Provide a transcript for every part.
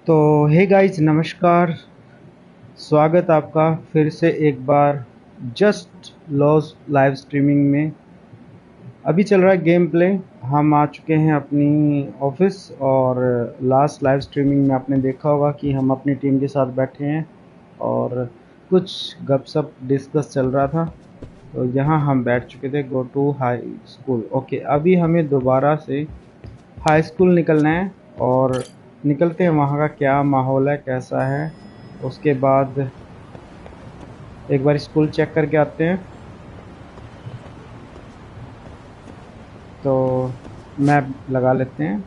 तो hey guys, नमस्कार। स्वागत आपका फिर से एक बार जस्ट लॉस लाइव स्ट्रीमिंग में। अभी चल रहा है गेम प्ले। हम आ चुके हैं अपनी ऑफिस और लास्ट लाइव स्ट्रीमिंग में आपने देखा होगा कि हम अपनी टीम के साथ बैठे हैं और कुछ गपशप डिस्कस चल रहा था। तो यहाँ हम बैठ चुके थे go to high school. Okay, अभी हमें दोबारा से हाई स्कूल निकलना है और निकलते हैं। वहाँ का क्या माहौल है, कैसा है, उसके बाद एक बार स्कूल चेक करके आते हैं। तो मैप लगा लेते हैं,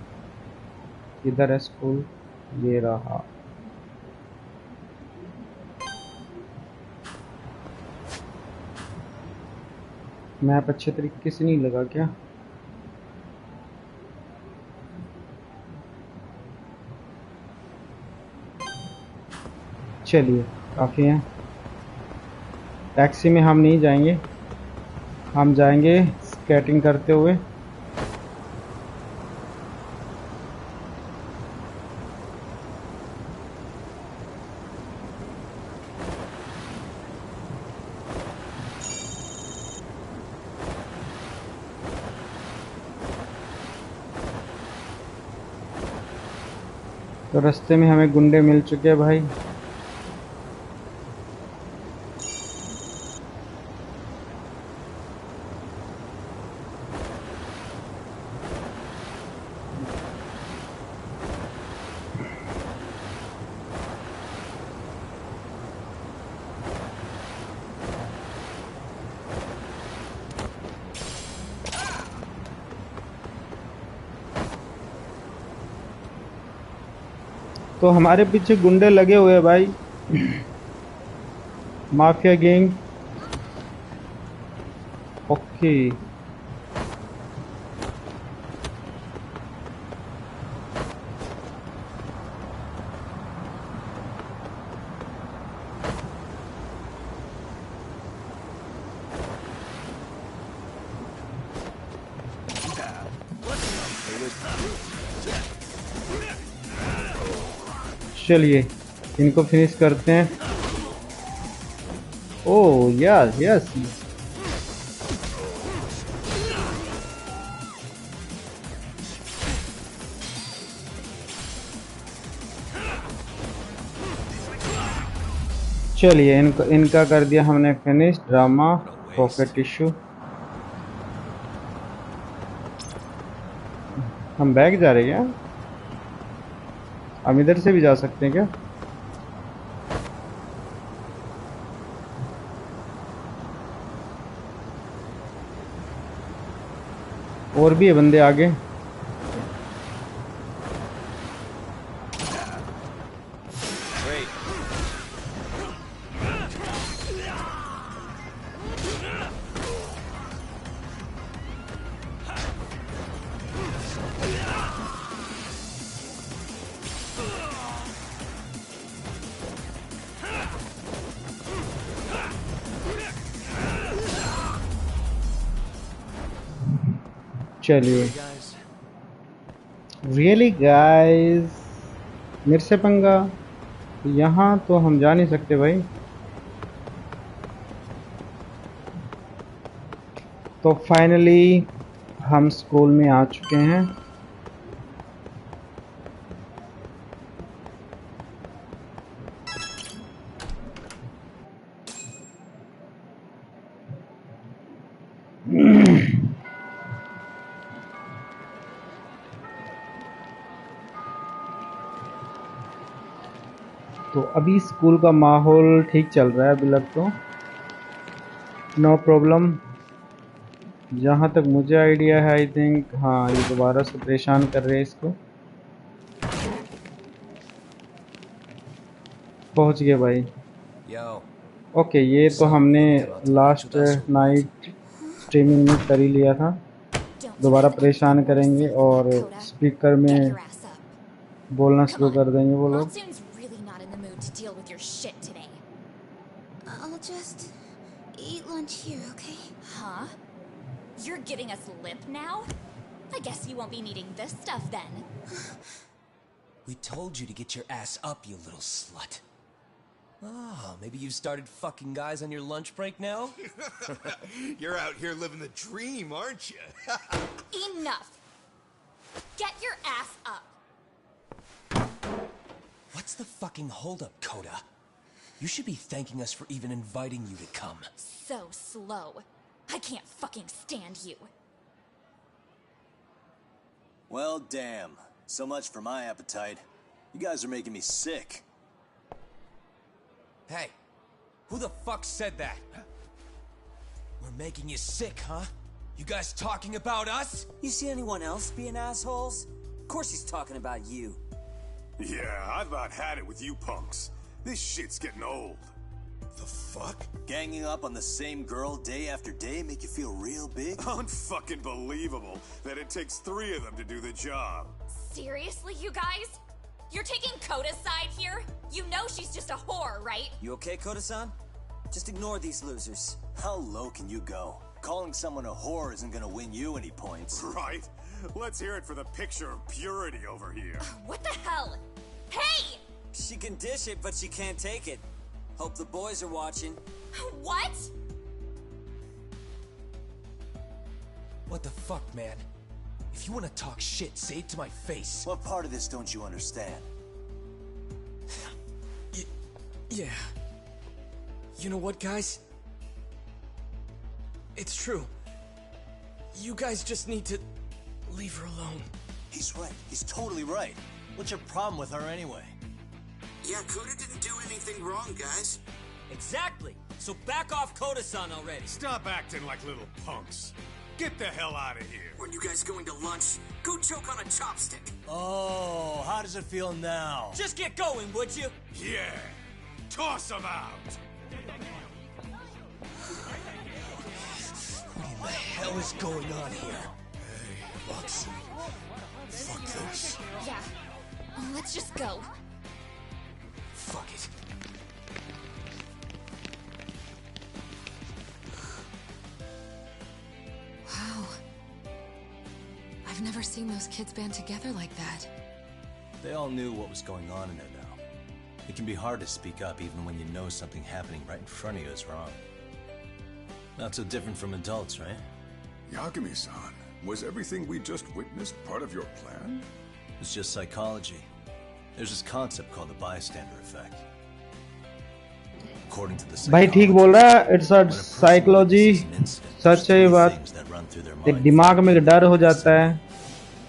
किधर है स्कूल। ये रहा। मैप अच्छे तरीके से नहीं लगा क्या? चलिए, काफ़ी है। टैक्सी में हम नहीं जाएंगे, हम जाएंगे स्केटिंग करते हुए। तो रास्ते में हमें गुंडे मिल चुके हैं भाई। तो हमारे पीछे गुंडे लगे हुए हैं भाई। Mafia gang. ओके, चलिए इनको फिनिश करते हैं। Oh yes yes. चलिए इनका कर दिया हमने फिनिश। Drama pocket tissue. हम बैग जा रहे हैं क्या? हम इधर से भी जा सकते हैं क्या? और भी है बंदे आगे। चलिए, रियली गाइस, मेरे से पंगा? यहाँ तो हम जा नहीं सकते भाई। तो फाइनली हम स्कूल में आ चुके हैं। तो अभी स्कूल का माहौल ठीक चल रहा है अभी लग तो। नो प्रॉब्लम, जहाँ तक मुझे आइडिया है। आई थिंक हाँ, ये दोबारा से परेशान कर रहे हैं इसको। पहुँच गए भाई। ओके, ये तो हमने लास्ट नाइट स्ट्रीमिंग में कर ही लिया था। दोबारा परेशान करेंगे और स्पीकर में बोलना शुरू कर देंगे वो लोग। I'll just eat lunch here, okay? Huh? You're giving us lip now? I guess you won't be needing this stuff then. We told you to get your ass up, you little slut. Oh, maybe you've started fucking guys on your lunch break now? You're out here living the dream, aren't you? Enough! Get your ass up! What's the fucking holdup, Coda? You should be thanking us for even inviting you to come. So slow. I can't fucking stand you. Well, damn. So much for my appetite. You guys are making me sick. Hey, who the fuck said that? We're making you sick, huh? You guys talking about us? You see anyone else being assholes? Of course he's talking about you. Yeah, I've about had it with you punks. This shit's getting old. The fuck? Ganging up on the same girl day after day make you feel real big? Unfucking believable that it takes 3 of them to do the job. Seriously, you guys? You're taking Coda's side here? You know she's just a whore, right? You okay, Koda-san? Just ignore these losers. How low can you go? Calling someone a whore isn't gonna win you any points. Right? Let's hear it for the picture of purity over here. What the hell? Hey! She can dish it, but she can't take it. Hope the boys are watching. What? What the fuck, man? If you want to talk shit, say it to my face. What part of this don't you understand? Yeah. You know what, guys? It's true. You guys just need to leave her alone. He's right. He's totally right. What's your problem with her anyway? Yeah, Coda didn't do anything wrong, guys. Exactly. So back off Koda-san already. Stop acting like little punks. Get the hell out of here. When you guys going to lunch, go choke on a chopstick. Oh, how does it feel now? Just get going, would you? Yeah. Toss them out. What in the hell is going on here? Hey, Roxy. Fuck this. Yeah. Let's just go. Fuck it. Wow. I've never seen those kids band together like that. They all knew what was going on in there now. It can be hard to speak up even when you know something happening right in front of you is wrong. Not so different from adults, right? Yagami-san, was everything we just witnessed part of your plan? It's just psychology. There's this concept called the bystander effect. According to the भाई ठीक बोल रहा है, it's a psychology, सच है ये बात। एक दिमाग में डर हो जाता है,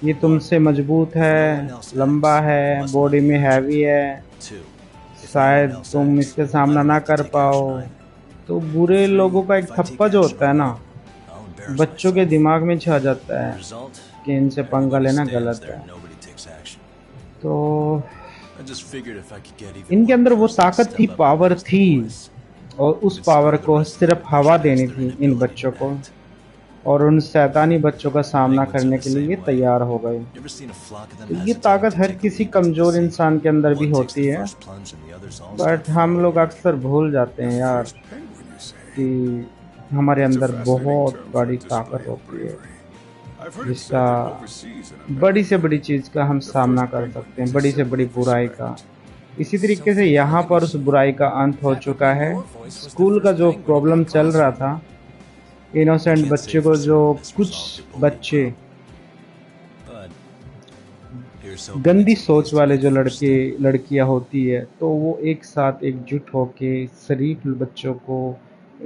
ये तुमसे मजबूत है, लंबा है, बॉडी में हैवी है, शायद तुम इसके सामना ना कर पाओ। तो बुरे लोगों का एक थप्पा जो होता है ना, बच्चों के दिमाग में छा जाता है कि इनसे पंगा लेना गलत है। तो इनके अंदर वो ताकत थी, पावर थी, और उस पावर को सिर्फ हवा देनी थी इन बच्चों को, और उन शैतानी बच्चों का सामना करने के लिए ये तैयार हो गए। तो ये ताकत हर किसी कमजोर इंसान के अंदर भी होती है, बट हम लोग अक्सर भूल जाते हैं यार कि हमारे अंदर बहुत बड़ी ताकत होती है, जिसका बड़ी से बड़ी चीज़ का हम सामना कर सकते हैं, बड़ी से बड़ी बुराई का। इसी तरीके से यहाँ पर उस बुराई का अंत हो चुका है। स्कूल का जो प्रॉब्लम चल रहा था, इनोसेंट बच्चे को, जो कुछ बच्चे गंदी सोच वाले जो लड़के लड़कियाँ होती है, तो वो एक साथ एकजुट होके शरीफ बच्चों को,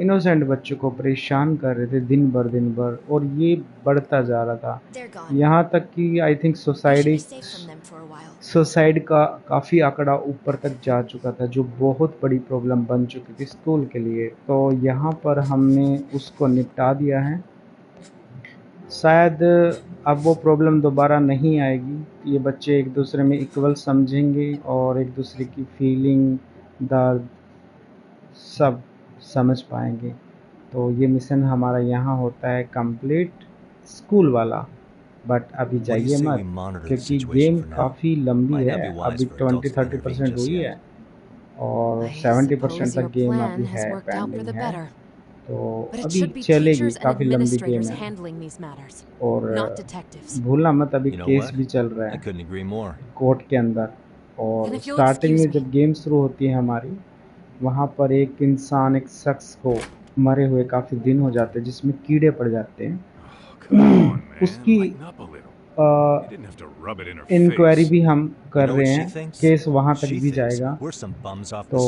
इनोसेंट बच्चों को परेशान कर रहे थे दिन भर, और ये बढ़ता जा रहा था, यहाँ तक कि आई थिंक सुसाइड का काफ़ी आंकड़ा ऊपर तक जा चुका था, जो बहुत बड़ी प्रॉब्लम बन चुकी थी स्कूल के लिए। तो यहाँ पर हमने उसको निपटा दिया है। शायद अब वो प्रॉब्लम दोबारा नहीं आएगी। ये बच्चे एक दूसरे में इक्वल समझेंगे और एक दूसरे की फीलिंग, दर्द सब समझ पाएंगे। तो ये मिशन हमारा यहाँ होता है कंप्लीट, स्कूल वाला। बट अभी जाइए मत, क्योंकि गेम काफ़ी लंबी है, अभी 20-30% हुई है और 70% तक गेम अभी है, पेंडिंग है। तो अभी चलेगी, काफ़ी लंबी गेम है। और भूलना मत, अभी केस भी चल रहा है कोर्ट के अंदर। And और if you'll स्टार्टिंग excuse में me. जब गेम शुरू होती है हमारी, वहाँ पर एक इंसान, एक शख्स को मरे हुए काफ़ी दिन हो जाते हैं, जिसमें कीड़े पड़ जाते हैं। उसकी इंक्वायरी भी हम कर रहे हैं, केस वहाँ तक भी जाएगा। तो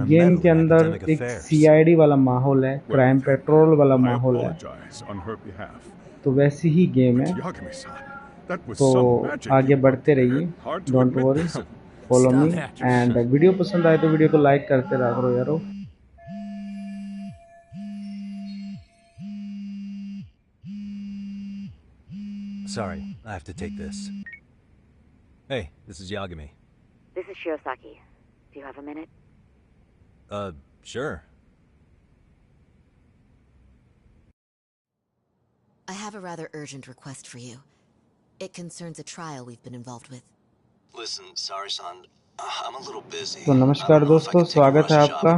गेम के अंदर एक सीआईडी वाला माहौल है, क्राइम पेट्रोल वाला माहौल है, तो वैसी ही गेम है। तो आगे बढ़ते रहिए, don't worry, follow me. And video पसंद आए तो वीडियो को लाइक करते रहा करो यारो। Sorry, I have to take this. Hey, this is Yagami. This is Shirosaki. Do you have a minute? Sure. I have a rather urgent request for you. It concerns a trial we've been involved with. Listen, sorry-san, I'm a little busy. तो नमस्कार दोस्तों, स्वागत है आपका।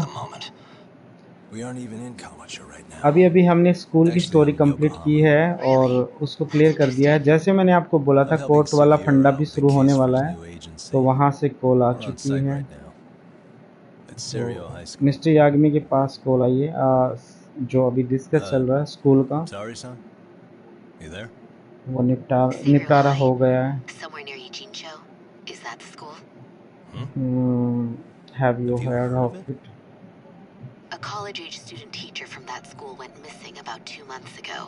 We aren't even in Kawacha right now. अभी हमने school की story complete की है और उसको क्लियर कर दिया है। जैसे मैंने आपको बोला था, कोर्ट वाला फंडा भी शुरू होने वाला है, तो वहाँ से कॉल आ चुकी है। तो मिस्टर याग्मी के पास कॉल आई है, जो अभी डिस्कस चल रहा है स्कूल का, वो निपटारा हो गया है। Have you heard of it? A college-age student teacher from that school went missing about 2 months ago.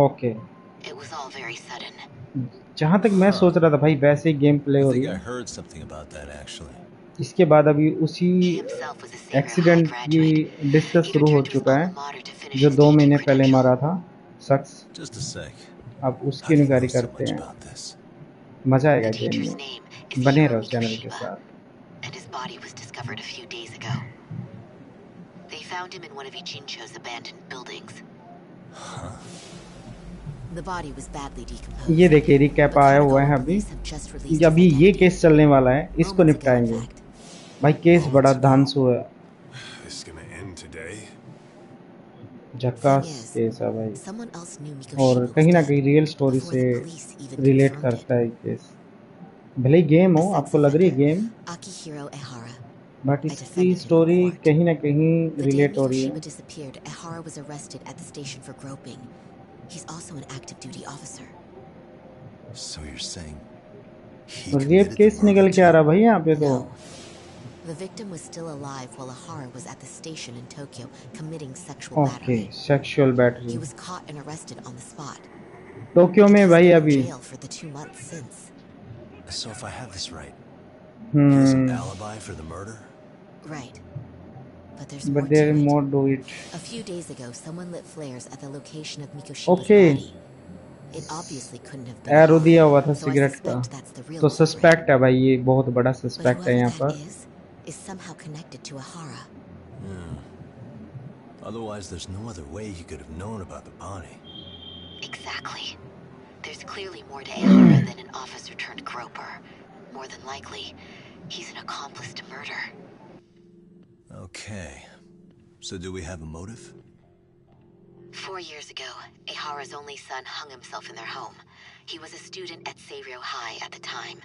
Okay. It was all very sudden. जहाँ तक मैं सोच रहा था भाई, वैसे ही गेम प्ले हो रही है। इसके बाद अभी उसी एक्सीडेंट की डिस्कस शुरू हो चुका है, जो 2 महीने पहले मरा था शख्स। अब उसकी इंक्वायरी करते हैं। मजा आएगा गेम में, बने रहो चैनल के साथ। And his body was discovered a few days ago. They found him in one of Ichincho's abandoned buildings. The body was badly decomposed. ये देखिए रिकैप आया हुआ है अभी ये केस चलने वाला है, इसको निपटाएंगे। भाई केस बड़ा धांसू है, झक्कास केस है भाई, और कहीं ना कहीं रियल स्टोरी से रिलेट करता है केस। भले ही गेम हो, आपको लग रही है गेम, बट इसकी स्टोरी कहीं ना कहीं रिलेट हो रही है। रेप केस निकल के आ रहा भाई यहाँ पे तो। The victim was still alive while Ahara was at the station in Tokyo committing sexual battery. Okay, sexual battery. He was caught and arrested on the spot. Tokyo में भाई अभी। For the 2 months since. So if I have this right, he has an alibi for the murder? Right. But there's more to it. A few days ago, someone lit flares at the location of Mikoshiba's body. It obviously couldn't have been. Arrow दिया हुआ था cigarette का, तो suspect है भाई, ये बहुत बड़ा सस्पेक्ट है यहाँ पर। Is somehow connected to Ahara. Otherwise, there's no other way he could have known about the body. Exactly. There's clearly more to Ahara than an officer turned groper. More than likely, he's an accomplice to murder. Okay. So do we have a motive? 4 years ago, Ahara's only son hung himself in their home. He was a student at Seiryō High at the time.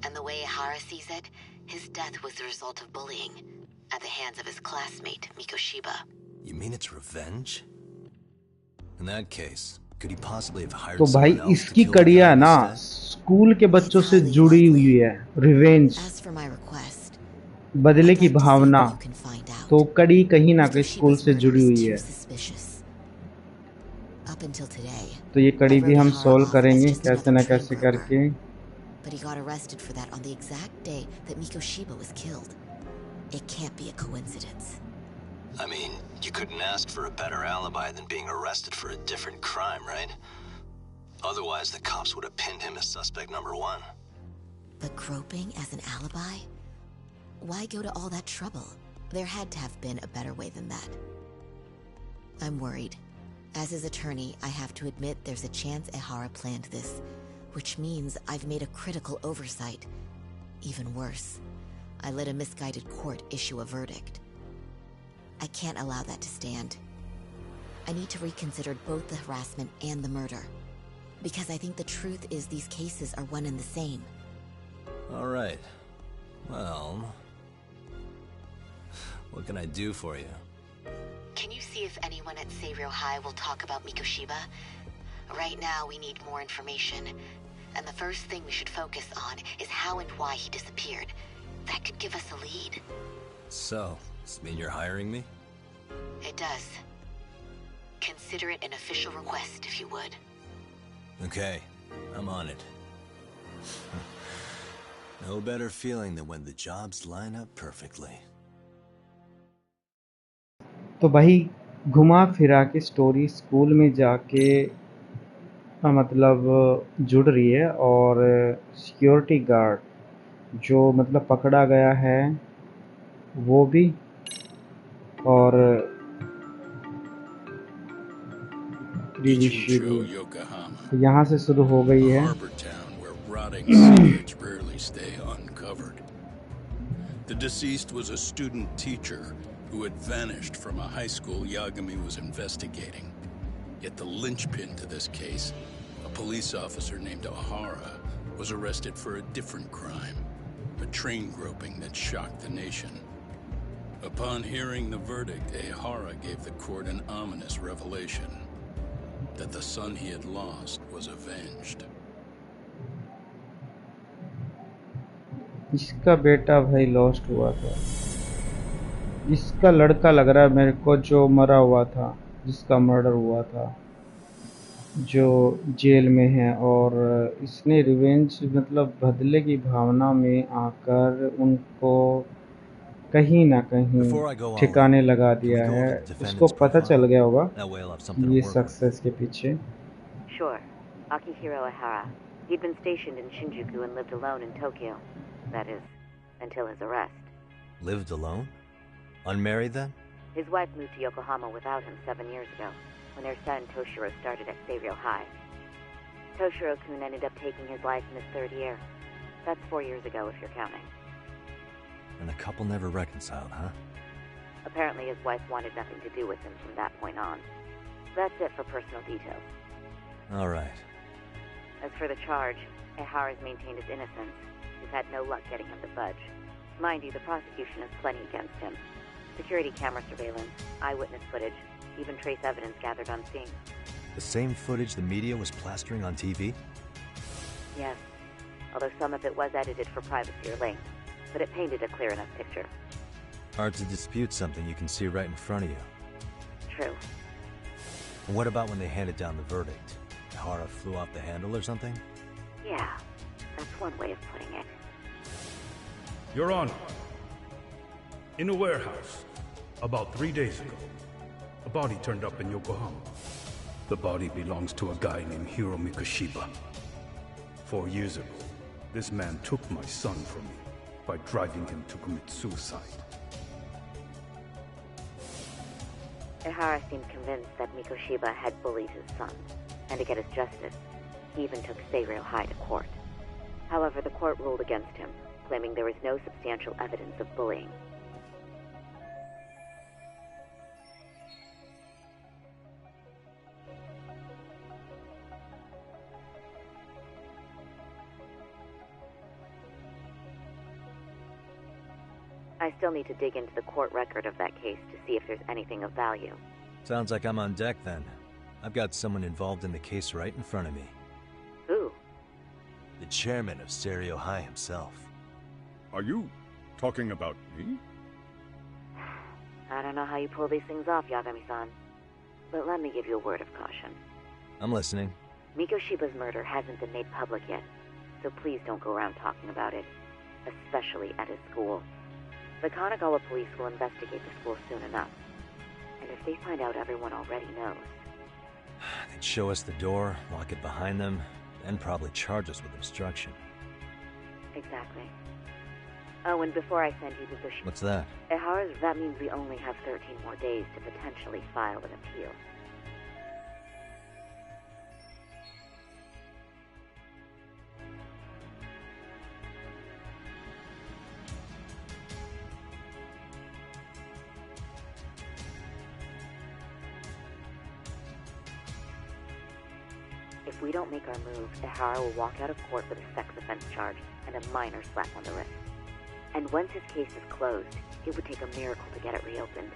And the way Ahara sees it, his death was the result of bullying at the hands of his classmate, Mikoshiba. You mean it's revenge? In that case, could he possibly have hired तो भाई someone else इसकी to kill कड़ियाँ the ना guy instead? School के बच्चों से जुड़ी हुई है। Revenge, As for my request, बदले की भावना, तो कड़ी कहीं ना कहीं स्कूल से जुड़ी हुई है। Up until today, तो ये कड़ी भी हम सोल्व करेंगे कैसे न कैसे करके। but he got arrested for that on the exact day that Mikoshiba was killed. It can't be a coincidence. I mean, you couldn't ask for a better alibi than being arrested for a different crime, right? Otherwise, the cops would have pinned him as suspect number 1. But groping as an alibi? Why go to all that trouble? There had to have been a better way than that. I'm worried. As his attorney, I have to admit there's a chance Ehara planned this, which means I've made a critical oversight. Even worse, I let a misguided court issue a verdict. I can't allow that to stand. I need to reconsider both the harassment and the murder, because I think the truth is these cases are one and the same. All right. Well, what can I do for you? Can you see if anyone at Seiryo High will talk about Mikoshiba? Right now, we need more information. And the first thing we should focus on is how and why he disappeared. That could give us a lead. So, does this mean you're hiring me? It does. Consider it an official request, if you would. Okay, I'm on it. No better feeling than when the jobs line up perfectly. तो भाई घुमा फिरा के story school में जाके मतलब जुड़ रही है और सिक्योरिटी गार्ड जो मतलब पकड़ा गया है वो भी और यहाँ से शुरू हो गई है rotting secrets rarely stay uncovered. The deceased was a student teacher who had vanished from a high school Yagami was investigating. Yet the linchpin to this case, a police officer named Ohara, was arrested for a different crime, a train groping that shocked the nation. Upon hearing the verdict, Ohara gave the court an ominous revelation, that the son he had lost was avenged. इसका बेटा भाई lost हुआ था, इसका लड़का लग रहा है मेरे को जो मरा हुआ था, जिसका मर्डर हुआ था, जो जेल में है और इसने रिवेंज मतलब बदले की भावना में आकर उनको कहीं ना कहीं ठिकाने लगा दिया है। उसको पता चल गया होगा ये सक्सेस के पीछे। Sure. Akihiro Ohara. He'd been stationed in Shinjuku and lived alone in Tokyo. That is, until his arrest. Lived alone? Unmarried then? His wife moved to Yokohama without him 7 years ago, when their son Toshiro started at Seiryo High. Toshiro-kun ended up taking his life in his third year. That's 4 years ago, if you're counting. And the couple never reconciled, huh? Apparently his wife wanted nothing to do with him from that point on. That's it for personal details. All right. As for the charge, Ehara's maintained his innocence. We've had no luck getting him to budge. Mind you, the prosecution has plenty against him. Security camera surveillance, eyewitness footage, even trace evidence gathered on scene. The same footage the media was plastering on TV? Yes, although some of it was edited for privacy or length, but it painted a clear enough picture. Hard to dispute something you can see right in front of you. True. And what about when they handed down the verdict? Ehara flew off the handle or something? Yeah, that's one way of putting it. Your Honor, in a warehouse, about 3 days ago, a body turned up in Yokohama. The body belongs to a guy named Hiro Mikoshiba. 4 years ago, this man took my son from me by driving him to commit suicide. Ehara seemed convinced that Mikoshiba had bullied his son, and to get his justice, he even took Seiryo High to court. However, the court ruled against him, claiming there was no substantial evidence of bullying. I still need to dig into the court record of that case to see if there's anything of value. Sounds like I'm on deck then. I've got someone involved in the case right in front of me. Who? The chairman of Seiryo High himself. Are you talking about me? I don't know how you pull these things off, Yagami-san. But let me give you a word of caution. I'm listening. Mikoshiba's murder hasn't been made public yet, so please don't go around talking about it, especially at his school. The Kanagawa police will investigate the school soon enough. And if they find out everyone already knows... They'd show us the door, lock it behind them, then probably charge us with obstruction. Exactly. Oh, and before I send you Mikoshiba... What's that? That means we only have 13 more days to potentially file an appeal. If we don't make our move, Ehara will walk out of court with a sex offense charge and a minor slap on the wrist. And once his case is closed, it would take a miracle to get it reopened,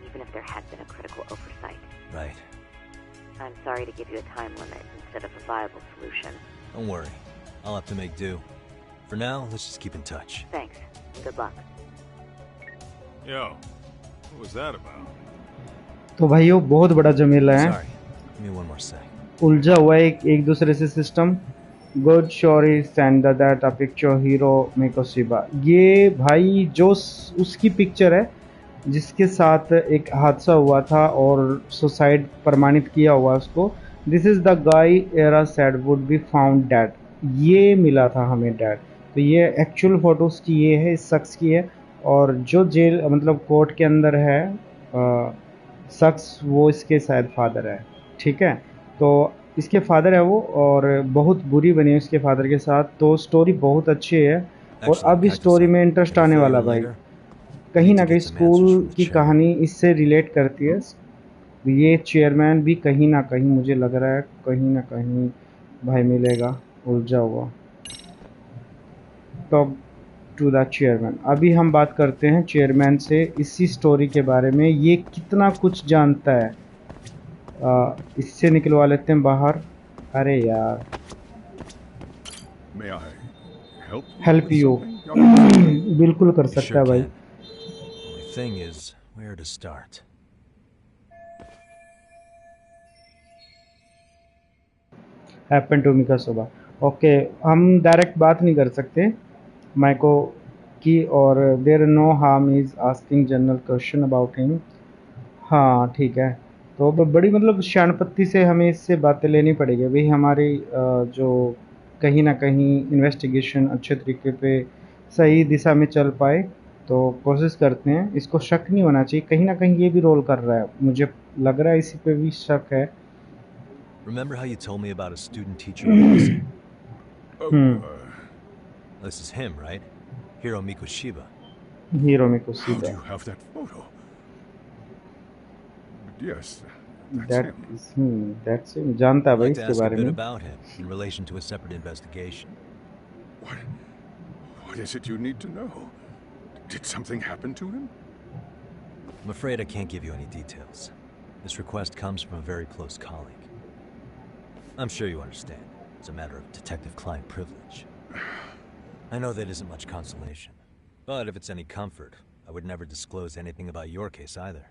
even if there had been a critical oversight. Right. I'm sorry to give you a time limit instead of a viable solution. Don't worry. I'll have to make do. For now, let's just keep in touch. Thanks. Good luck. Yo, what was that about? तो भाइयों बहुत बड़ा झमेला है. Sorry. Give me one more sec. उलझा हुआ है एक दूसरे से system. Good sorry send that a picture hero Mikoshiba. ये भाई जो उसकी पिक्चर है जिसके साथ एक हादसा हुआ था और सुसाइड प्रमाणित किया हुआ उसको. This is the guy era said would be found dead. ये मिला था हमें डेड. तो ये एक्चुअल फोटोज की ये है, इस शख्स की है. और जो जेल मतलब कोर्ट के अंदर है शख्स, वो इसके शायद फादर है. ठीक है, तो इसके फादर है वो, और बहुत बुरी बनी है उसके फादर के साथ. तो स्टोरी बहुत अच्छी है और अब इस स्टोरी में इंटरेस्ट आने वाला भाई. कहीं ना कहीं स्कूल की कहानी इससे रिलेट करती है. ये चेयरमैन भी कहीं ना कहीं मुझे लग रहा है कहीं ना कहीं भाई मिलेगा उलझा हुआ. Talk to the chairman. अभी हम बात करते हैं चेयरमैन से इसी स्टोरी के बारे में. ये कितना कुछ जानता है. इससे निकलवा लेते हैं बाहर. अरे यार, हेल्प यू. बिल्कुल कर सकता है भाई. Thing is, where to start? Happen to me का सुबह. ओके, हम डायरेक्ट बात नहीं कर सकते माइको की, और there no harm is asking general question about him. हाँ ठीक है. तो बड़ी मतलब शानपत्ती से हमें इससे बातें लेनी पड़ेगी भाई. हमारी जो कहीं ना कहीं इन्वेस्टिगेशन अच्छे तरीके पे सही दिशा में चल पाए, तो कोशिश करते हैं. इसको शक नहीं होना चाहिए, कहीं ना कहीं ये भी रोल कर रहा है. मुझे लग रहा है इसी पे भी शक है. Remember how you told me about a student teacher? This is him, right? Hiro Mikoshiba. Hiro Mikoshiba. How do you have that photo? Yes, that's him. That's him. जानता है भाई इसके बारे में. About him in relation to a separate investigation. What is it you need to know? Did something happen to him? I'm afraid I can't give you any details. This request comes from a very close colleague. I'm sure you understand. It's a matter of detective-client privilege. I know that isn't much consolation. But if it's any comfort, I would never disclose anything about your case either.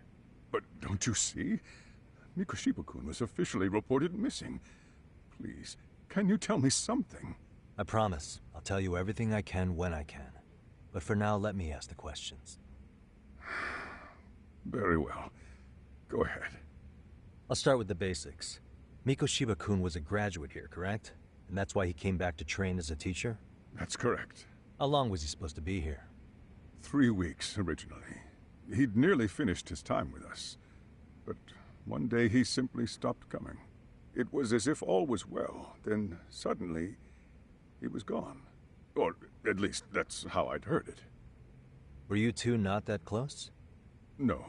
But don't you see? Mikoshiba-kun was officially reported missing. Please, can you tell me something? I promise. I'll tell you everything I can when I can. But for now, let me ask the questions. Very well. Go ahead. I'll start with the basics. Mikoshiba-kun was a graduate here, correct? And that's why he came back to train as a teacher? That's correct. How long was he supposed to be here? 3 weeks, originally. He'd nearly finished his time with us. But one day he simply stopped coming. It was as if all was well. Then suddenly, he was gone. Or at least that's how I'd heard it. Were you two not that close? No.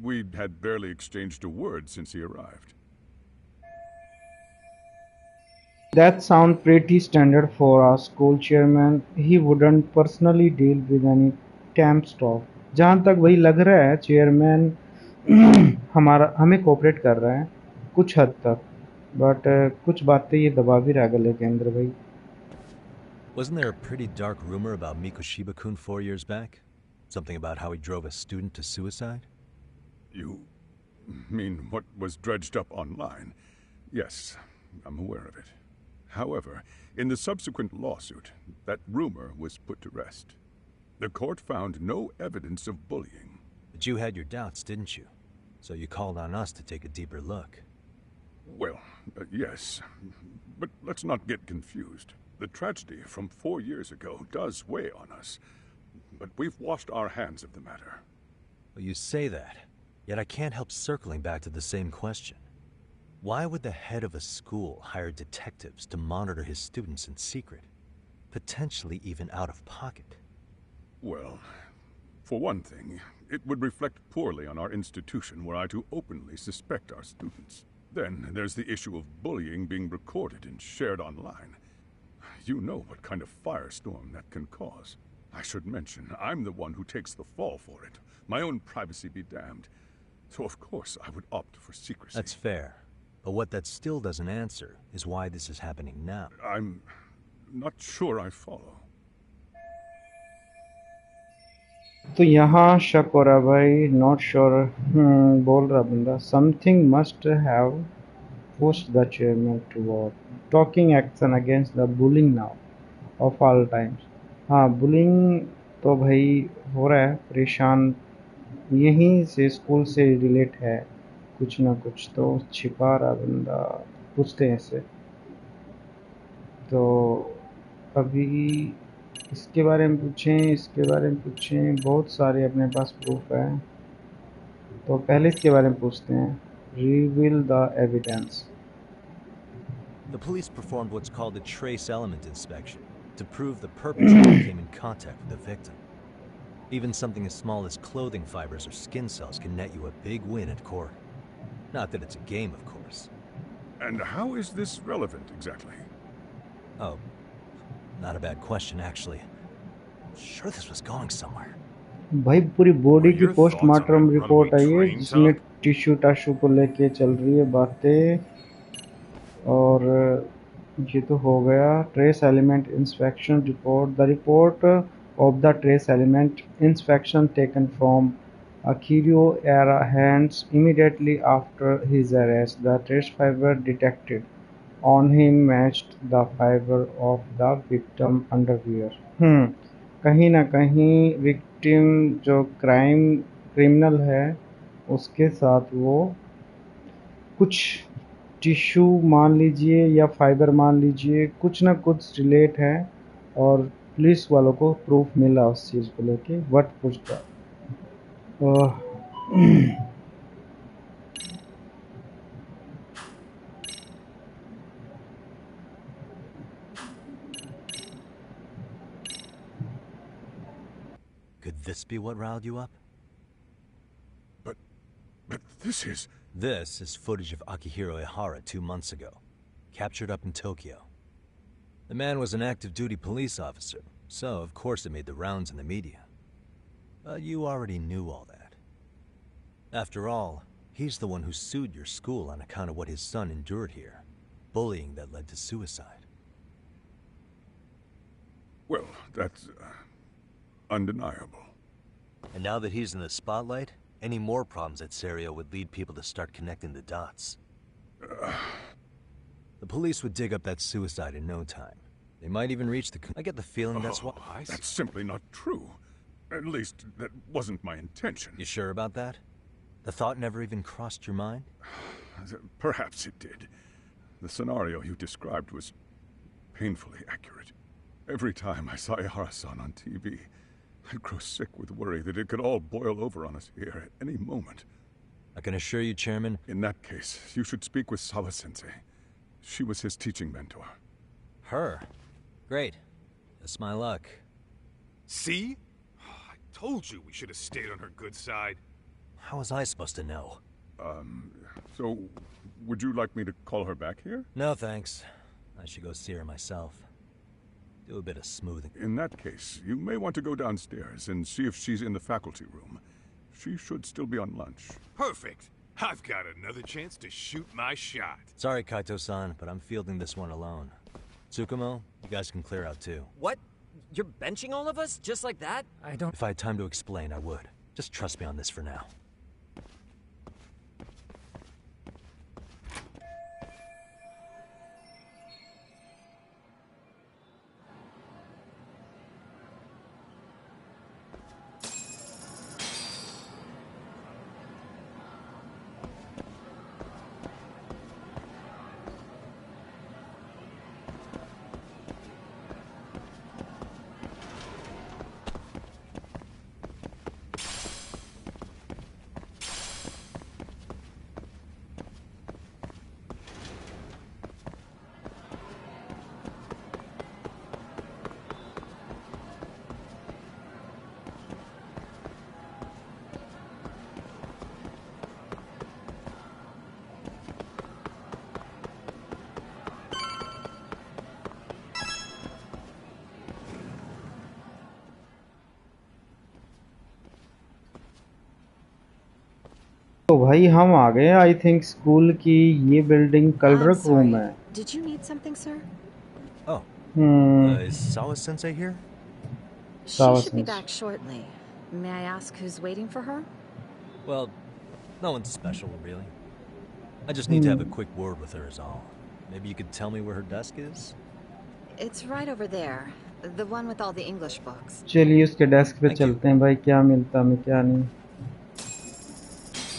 We'd had barely exchanged a word since he arrived. That sounds pretty standard for a school chairman. He wouldn't personally deal with any camp staff. जहाँ तक वही लग रहा है chairman हमें cooperate कर रहा है कुछ हद तक, बट कुछ बातें ये दबा भी रहा गले के अंदर भाई. Wasn't there a pretty dark rumor about Mikoshiba-kun 4 years back? Something about how he drove a student to suicide? You mean what was dredged up online? Yes, I'm aware of it. However, in the subsequent lawsuit, that rumor was put to rest. The court found no evidence of bullying. But you had your doubts, didn't you? So you called on us to take a deeper look. Well, yes. But let's not get confused. The tragedy from 4 years ago does weigh on us. But we've washed our hands of the matter. Well, you say that, yet I can't help circling back to the same question. Why would the head of a school hire detectives to monitor his students in secret, potentially even out of pocket? Well, for one thing, it would reflect poorly on our institution were I to openly suspect our students. Then there's the issue of bullying being recorded and shared online. You know what kind of firestorm that can cause. I should mention, I'm the one who takes the fall for it. My own privacy be damned. So of course I would opt for secrecy. That's fair. But what that still doesn't answer is why this is happening now. I'm not sure I follow. तो यहाँ शक हो रहा भाई, not sure बोल रहा बंदा. Something must have pushed the chairman toward taking action against the bullying now of all times. हाँ, बुलिंग तो भाई हो रहा है, परेशान यहीं से स्कूल से रिलेट है, कुछ ना कुछ तो छिपा रहा बंदा. पूछते हैं इसे. तो अभी इसके बारे में पूछें, इसके बारे में पूछें, बहुत सारे अपने पास प्रूफ है. तो पहले इसके बारे में पूछते हैं. Reveal the evidence. The police performed what's called a trace element inspection to prove the perpetrator came in contact with the victim. Even something as small as clothing fibers or skin cells can net you a big win at court. Not that it's a game, of course. And how is this relevant exactly? Oh, not a bad question, actually. I'm sure this was going somewhere. भाई पूरी body की postmortem report आई है जिसमें tissue टाशू को लेके चल रही है बातें. और ये तो हो गया. Trace element inspection report. The report of the trace element inspection taken from Akiro era hands immediately after his arrest. The trace fiber detected on him matched the fiber of the victim underwear. कहीं ना कहीं victim जो criminal है उसके साथ वो कुछ tissue मान लीजिए या फाइबर मान लीजिए, कुछ ना कुछ रिलेट है. और पुलिस वालों को प्रूफ मिला उस चीज़ को लेके. व्हाट पूछता Could this be what riled you up? But this is... This is footage of Akihiro Ihara 2 months ago, captured up in Tokyo. The man was an active duty police officer, so of course it made the rounds in the media. But you already knew all that. After all, he's the one who sued your school on account of what his son endured here. Bullying that led to suicide. Well, that's undeniable. And now that he's in the spotlight, any more problems at Serio would lead people to start connecting the dots. The police would dig up that suicide in no time. They might even reach the... I get the feeling that's why... That's simply not true. At least, that wasn't my intention. You sure about that? The thought never even crossed your mind? Perhaps it did. The scenario you described was painfully accurate. Every time I saw Ihara-san on TV, I'd grow sick with worry that it could all boil over on us here at any moment. I can assure you, Chairman... In that case, you should speak with Sawa-sensei. She was his teaching mentor. Her? Great. That's my luck. See? I told you we should have stayed on her good side. How was I supposed to know? So, would you like me to call her back here? No, thanks. I should go see her myself. Do a bit of smoothing. In that case, you may want to go downstairs and see if she's in the faculty room. She should still be on lunch. Perfect. I've got another chance to shoot my shot. Sorry, Kaito-san, but I'm fielding this one alone. Tsukumo, you guys can clear out too. What? You're benching all of us? Just like that? I don't... If I had time to explain, I would. Just trust me on this for now. तो भाई हम आ गए I think school की ये building clerk room है. Did you need something, sir? Oh. Is Sawa-sensei here? She should be back shortly. May I ask who's waiting for her? Well, no one's special, really. I just need to have a quick word with her is all. Maybe you could tell me where her desk is? It's right over there. The one with all the English books. चलिए उसके desk पे चलते हैं भाई. क्या मिलता हमें क्या नहीं.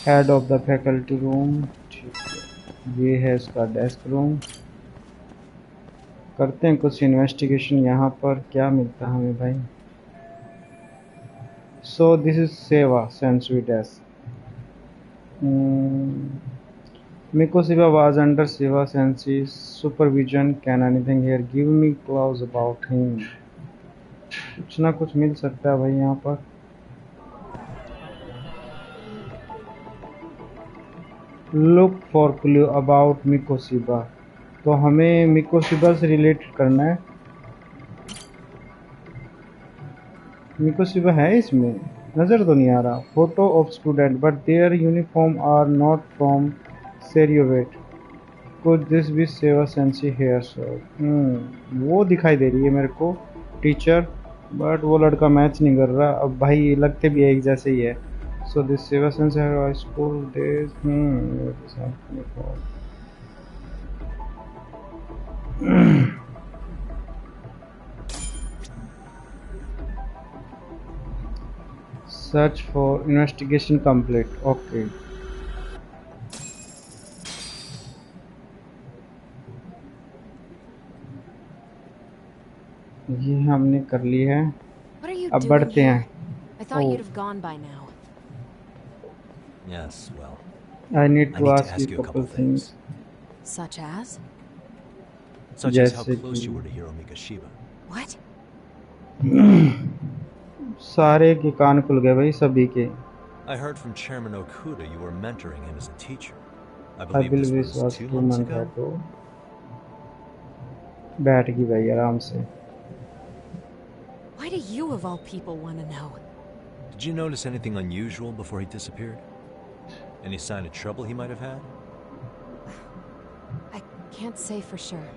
Head of the faculty room. ठीक है, ये है इसका डेस्क रूम. करते हैं कुछ इन्वेस्टिगेशन यहाँ पर. क्या मिलता है हमें भाई. सो दिस इज सेवा sensory desk. Mikosiba was under Seva Sensei's supervision. Can anything here give me clues about him? कुछ ना कुछ मिल सकता है भाई यहाँ पर. Look for clue about Mikosiba. तो हमें मिकोशिबा से रिलेटेड करना है. मिकोशिबा है इसमें, नज़र तो नहीं आ रहा. Photo of student but their uniform are not from सेरियोवेट. कुछ दिस भी सेवा सेंसी हेयर सर. वो दिखाई दे रही है मेरे को टीचर, बट वो लड़का मैच नहीं कर रहा. अब भाई लगते भी एक जैसे ही है. सो दिस सेवा sensi high school days. Search for investigation complete. Okay. ये हमने कर ली है. अब बढ़ते हैं. I thought you'd have gone by now. Yes, well. I need to ask you a couple things. Such as? Such as how close you were to Hiro Mikoshiba. What? सारे के कान खुल गए भाई सभी के. I heard from Chairman Okuda you were mentoring him as a teacher. I believe this was 2 months ago. बैठ गई भाई आराम से. Why do you of all people want to know? Did you notice anything unusual before he disappeared? Any sign of trouble he might have had? I can't say for sure.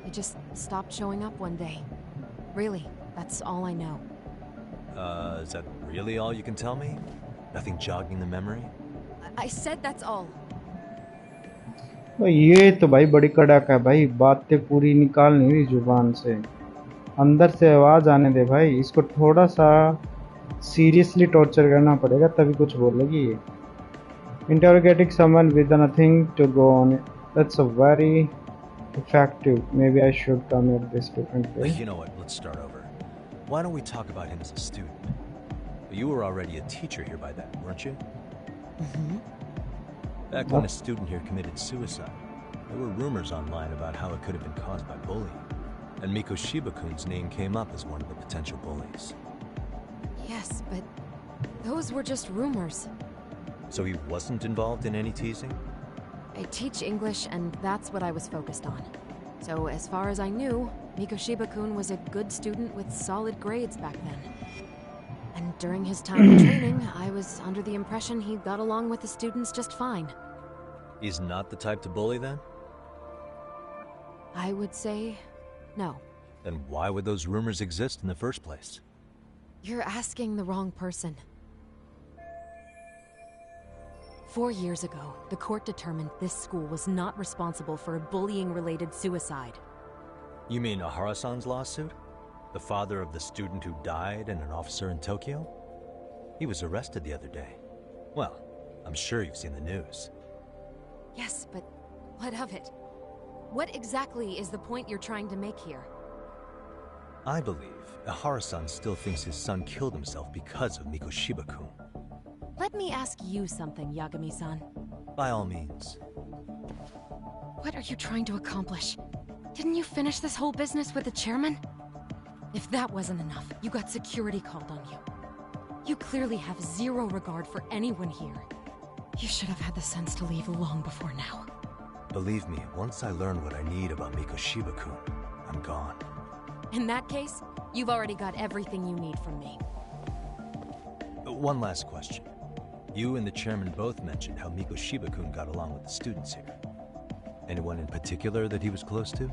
He just stopped showing up one day. Really, that's all I know. Is that really all you can tell me? Nothing jogging the memory? I said that's all. ये तो भाई बड़ी कड़क है भाई. बातें पूरी निकाल नहीं रही जुबान से. अंदर से आवाज आने दे भाई. इसको थोड़ा सा सीरियसली टॉर्चर करना पड़ेगा तभी कुछ बोलेगी ये. Interrogating someone with nothing to go on. That's a very effective. Maybe I should come at this different way. You know what? Let's start over. Why don't we talk about him as a student? You were already a teacher here by then, weren't you? Mm-hmm. Back when a student here committed suicide, there were rumors online about how it could have been caused by bullying. And Mikoshiba-kun's name came up as one of the potential bullies. Yes, but those were just rumors. So he wasn't involved in any teasing? I teach English, and that's what I was focused on. So as far as I knew, Mikoshiba-kun was a good student with solid grades back then. And during his time in training, I was under the impression he got along with the students just fine. He's not the type to bully, then? I would say no. Then why would those rumors exist in the first place? You're asking the wrong person. 4 years ago, the court determined this school was not responsible for a bullying-related suicide. You mean Ahara-san's lawsuit? The father of the student who died and an officer in Tokyo? He was arrested the other day. Well, I'm sure you've seen the news. Yes, but what of it? What exactly is the point you're trying to make here? I believe Ahara-san still thinks his son killed himself because of Mikoshiba-kun. Let me ask you something, Yagami-san. By all means. What are you trying to accomplish? Didn't you finish this whole business with the chairman? If that wasn't enough, you got security called on you. You clearly have zero regard for anyone here. You should have had the sense to leave long before now. Believe me, once I learn what I need about Mikoshiba-kun, I'm gone. In that case, you've already got everything you need from me. One last question. You and the chairman both mentioned how Mikoshiba-kun got along with the students here. Anyone in particular that he was close to?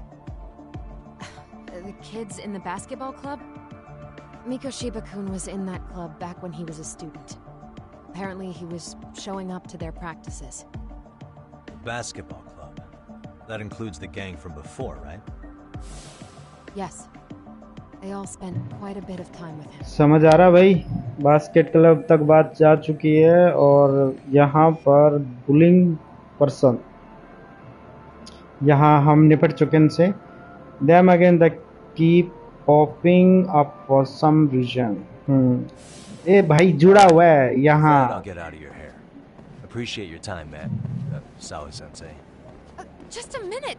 The kids in the basketball club? Mikoshiba-kun was in that club back when he was a student. Apparently he was showing up to their practices. Basketball club. That includes the gang from before, right? Yes. They all spent quite a bit of time with him. समझ आ रहा भाई, basket club तक बात जा चुकी है और यहाँ पर बुलिंग पर्सन यहाँ हम निपट चुके हैं इनसे. Them again the keep popping up for some reason. ए भाई जुड़ा हुआ है यहाँ. I'll get out of your hair. Appreciate your time, man. Sawa-sensei. Just a minute.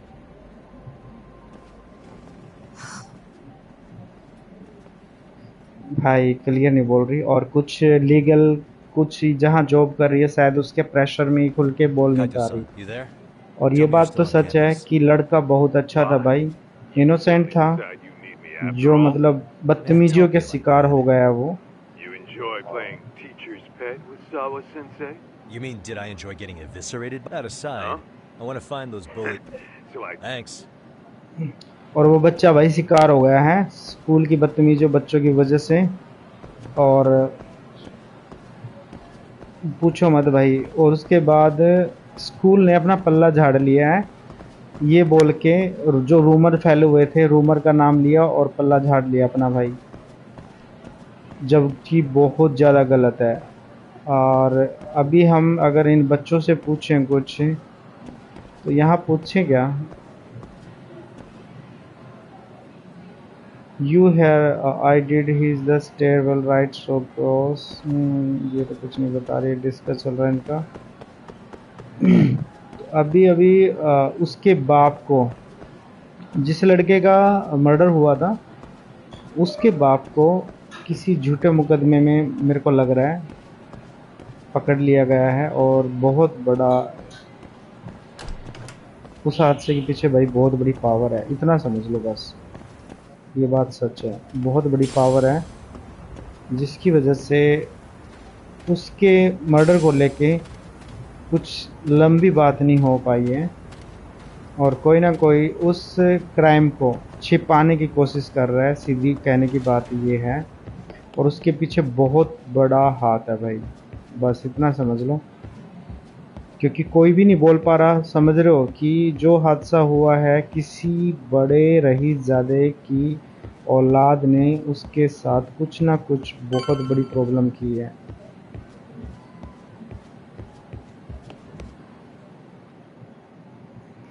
भाई क्लियर नहीं बोल रही और कुछ लीगल कुछ जहाँ जॉब कर रही है शायद उसके प्रेशर में ही खुल के बोल नहीं पा रही. और ये बात तो सच है कि लड़का बहुत अच्छा था भाई, इनोसेंट था, जो मतलब बदतमीजियों के शिकार हो गया वो. You mean, did I enjoy getting eviscerated? That aside, I want to find those bullies. Thanks. और वो बच्चा भाई शिकार हो गया है स्कूल की बदतमीजियों बच्चों की वजह से. और पूछो मत भाई. और उसके बाद स्कूल ने अपना पल्ला झाड़ लिया है ये बोल के, जो रूमर फैले हुए थे रूमर का नाम लिया और पल्ला झाड़ लिया अपना भाई, जबकि बहुत ज़्यादा गलत है. और अभी हम अगर इन बच्चों से पूछें कुछ तो यहाँ पूछें क्या, You here, I did his the stairwell right so close. ये तो कुछ नहीं बता रहे, डिस्कस चल रहा है इनका. अभी उसके बाप को, जिस लड़के का मर्डर हुआ था उसके बाप को किसी झूठे मुकदमे में मेरे को लग रहा है पकड़ लिया गया है. और बहुत बड़ा उस हादसे के पीछे भाई बहुत बड़ी पावर है, इतना समझ लो बस. ये बात सच है, बहुत बड़ी पावर है जिसकी वजह से उसके मर्डर को लेके कुछ लंबी बात नहीं हो पाई है और कोई ना कोई उस क्राइम को छिपाने की कोशिश कर रहा है. सीधी कहने की बात ये है. और उसके पीछे बहुत बड़ा हाथ है भाई, बस इतना समझ लो. क्योंकि कोई भी नहीं बोल पा रहा, समझ रहे हो, कि जो हादसा हुआ है किसी बड़े रईसज़ादे की औलाद ने उसके साथ कुछ ना कुछ बहुत बड़ी प्रॉब्लम की है.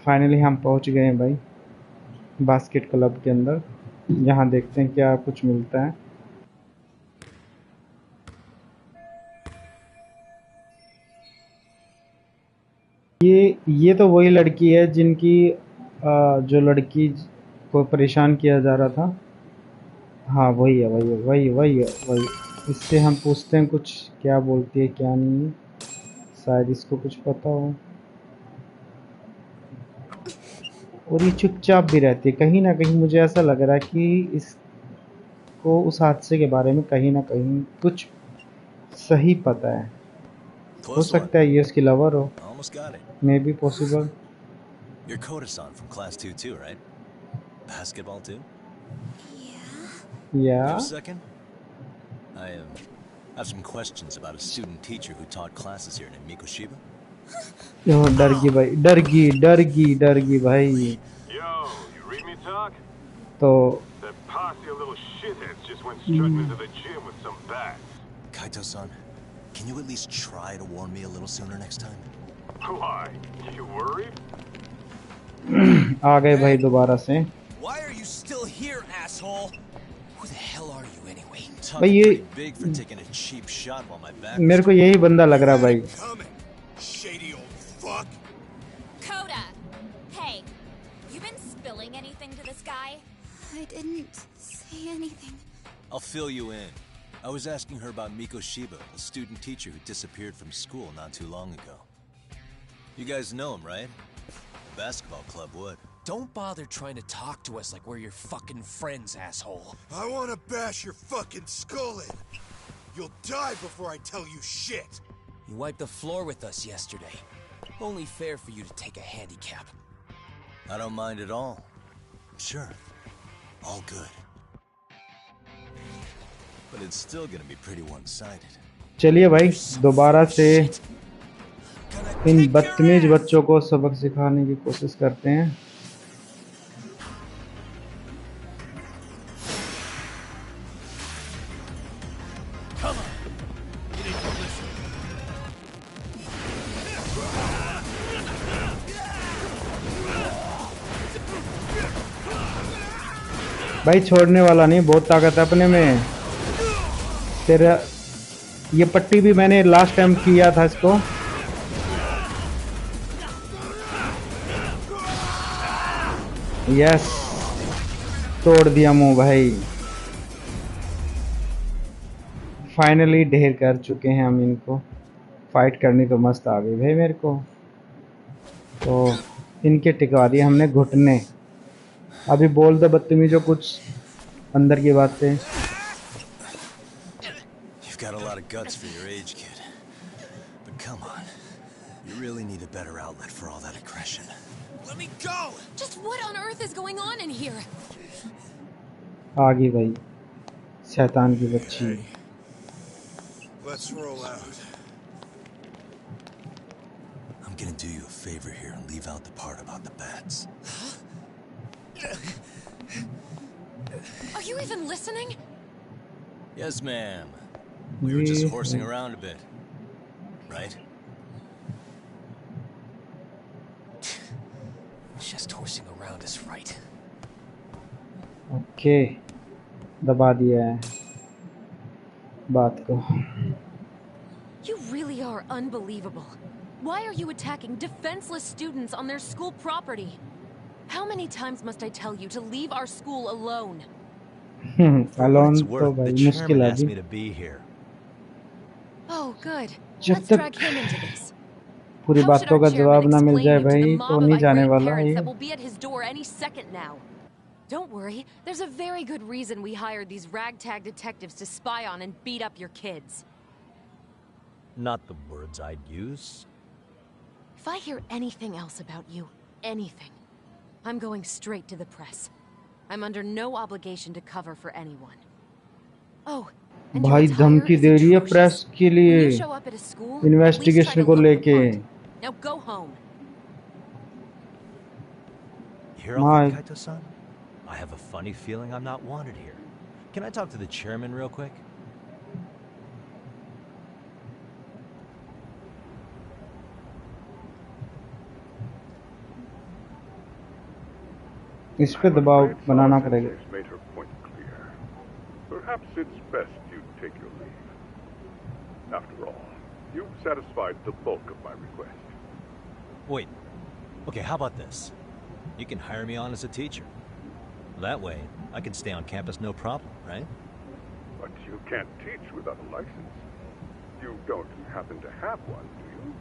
फाइनली हम पहुंच गए हैं भाई बास्केट क्लब के अंदर. यहाँ देखते हैं क्या कुछ मिलता है. ये तो वही लड़की है जिनकी जो लड़की को परेशान किया जा रहा था. हाँ वही है, वही. इससे हम पूछते हैं कुछ, क्या बोलती है क्या नहीं, शायद इसको कुछ पता हो. और ये चुपचाप भी रहती है. कहीं ना कहीं मुझे ऐसा लग रहा है कि इसको उस हादसे के बारे में कहीं ना कहीं कुछ सही पता है. हो सकता है ये उसकी लवर हो. Maybe possible. You're Koda-san from class 2 too, right? Basketball too? Yeah. You have a second? I have some questions about a student teacher who taught classes here named Mikoshiba. Oh, डर गई भाई. Yo, you read me talk? तो That posse of little shitheads just went strutting into the gym with some bats. Kaito-san, can you at least try to warn me a little sooner next time? Why? You worried? आ गए भाई दोबारा से. Why are you still here, asshole? Who the hell are you anyway? भाई ये big for taking a cheap shot while my back. मेरे को यही बंदा लग रहा भाई. Shady old fuck. Coda! Hey, you been spilling anything to this guy? I didn't say anything. I'll fill you in. I was asking her about Mikoshiba, a student teacher who disappeared from school not too long ago. You guys know him, right? The basketball club would. Don't bother trying to talk to us like we're your fucking friends, asshole. I want to bash your fucking skull in. You'll die before I tell you shit. You wiped the floor with us yesterday. Only fair for you to take a handicap. I don't mind at all. Sure. All good. But it's still gonna be pretty one-sided. चलिए भाई दोबारा से इन बदतमीज बच्चों को सबक सिखाने की कोशिश करते हैं। भाई छोड़ने वाला नहीं, बहुत ताकत है अपने में। तेरा ये पट्टी भी मैंने लास्ट टाइम किया था इसको। यस, तोड़ दिया मुंह भाई। फाइनली ढेर कर चुके हैं हम इनको। फाइट करनी तो मस्त आ गई भाई मेरे को। तो इनके टिकवा दिए हमने घुटने। अभी बोल दो बदतमीजों कुछ अंदर की बातें। You've got a lot of guts for your age, kid. But come on. You really need a better outlet for all that aggression. Let me go! Just what on earth is going on in here? आ गई भाई शैतान की बच्ची। Let's roll out. I'm gonna do you a favor here and leave out the part about the bats. Are you even listening? Yes, ma'am. We were just horsing around a bit. Right? Just horsing around is right. Okay, दबा दिया है बात को। You really are unbelievable. Why are you attacking defenseless students on their school property? How many times must I tell you to leave our school alone? alone तो भाई मुश्किल है asked me to be here. Oh, good. जब Let's तक drag him into this. पूरी बातों का जवाब ना मिल जाए भाई तो नहीं जाने वाला ये। That will be at his door any second now. Don't worry, there's a very good reason we hired these ragtag detectives to spy on and beat up your kids. Not the words I'd use. If I hear anything else about you, anything, I'm going straight to the press. I'm under no obligation to cover for anyone. Oh, and भाई धमकी दे रही है press के लिए investigation को लेके। Now go home. Here, Kaito-san. I have a funny feeling I'm not wanted here. Can I talk to the chairman real quick? इस पे दबाव बनाना पड़ेगा। Made her point clear. Perhaps it's best you take your leave. After all, you've satisfied the bulk of my request. Wait. Okay, how about this? You can hire me on as a teacher. That way, I can stay on campus no problem, right? But you can't teach without a license. You don't happen to have one, do you?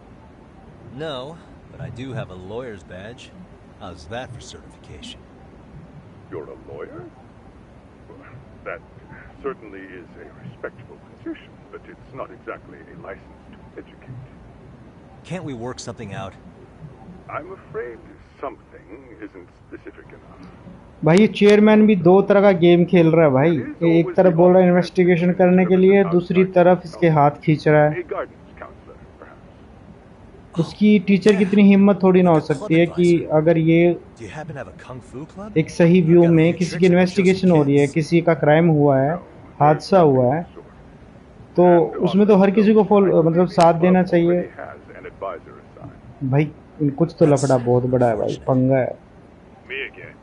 No, but I do have a lawyer's badge. How's that for certification? You're a lawyer? Well, that certainly is a respectable position, but it's not exactly a license to educate. Can't we work something out? I'm afraid something isn't specific enough. भाई ये chairman भी दो तरह का game खेल रहा है भाई। एक तरफ बोल रहा है इन्वेस्टिगेशन करने के लिए, दूसरी तरफ इसके हाथ खींच रहा है। उसकी टीचर की इतनी हिम्मत थोड़ी ना हो सकती है कि अगर ये एक सही व्यू में किसी की इन्वेस्टिगेशन हो रही है, किसी का क्राइम हुआ है, हादसा हुआ है, तो उसमें तो हर किसी को मतलब साथ देना चाहिए भाई। कुछ तो लफड़ा बहुत बड़ा है भाई, पंगा है। Me again.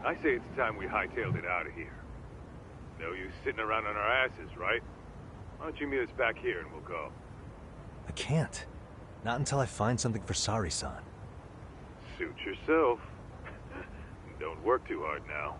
I say it's time we hightailed it out of here. No use sitting around on our asses, right? Why don't you meet us back here and we'll go? I can't. Not until I find something for Sari-san. Suit yourself. Don't work too hard now.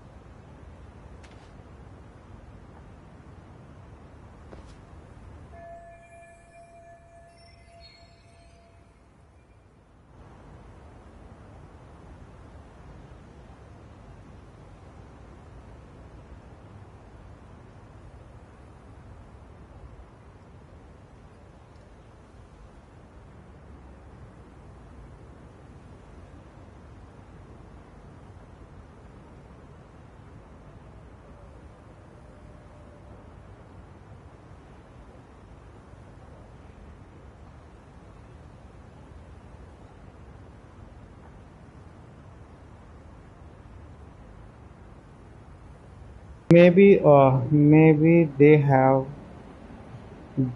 Maybe they have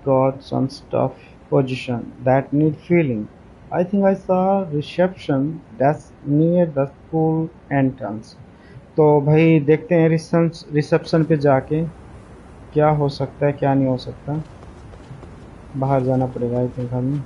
got some stuff position that need filling. I think I saw reception desk near the school entrance. तो भाई देखते हैं reception पे जाके क्या हो सकता है क्या नहीं हो सकता. बाहर जाना पड़ेगा आई थिंक हमें.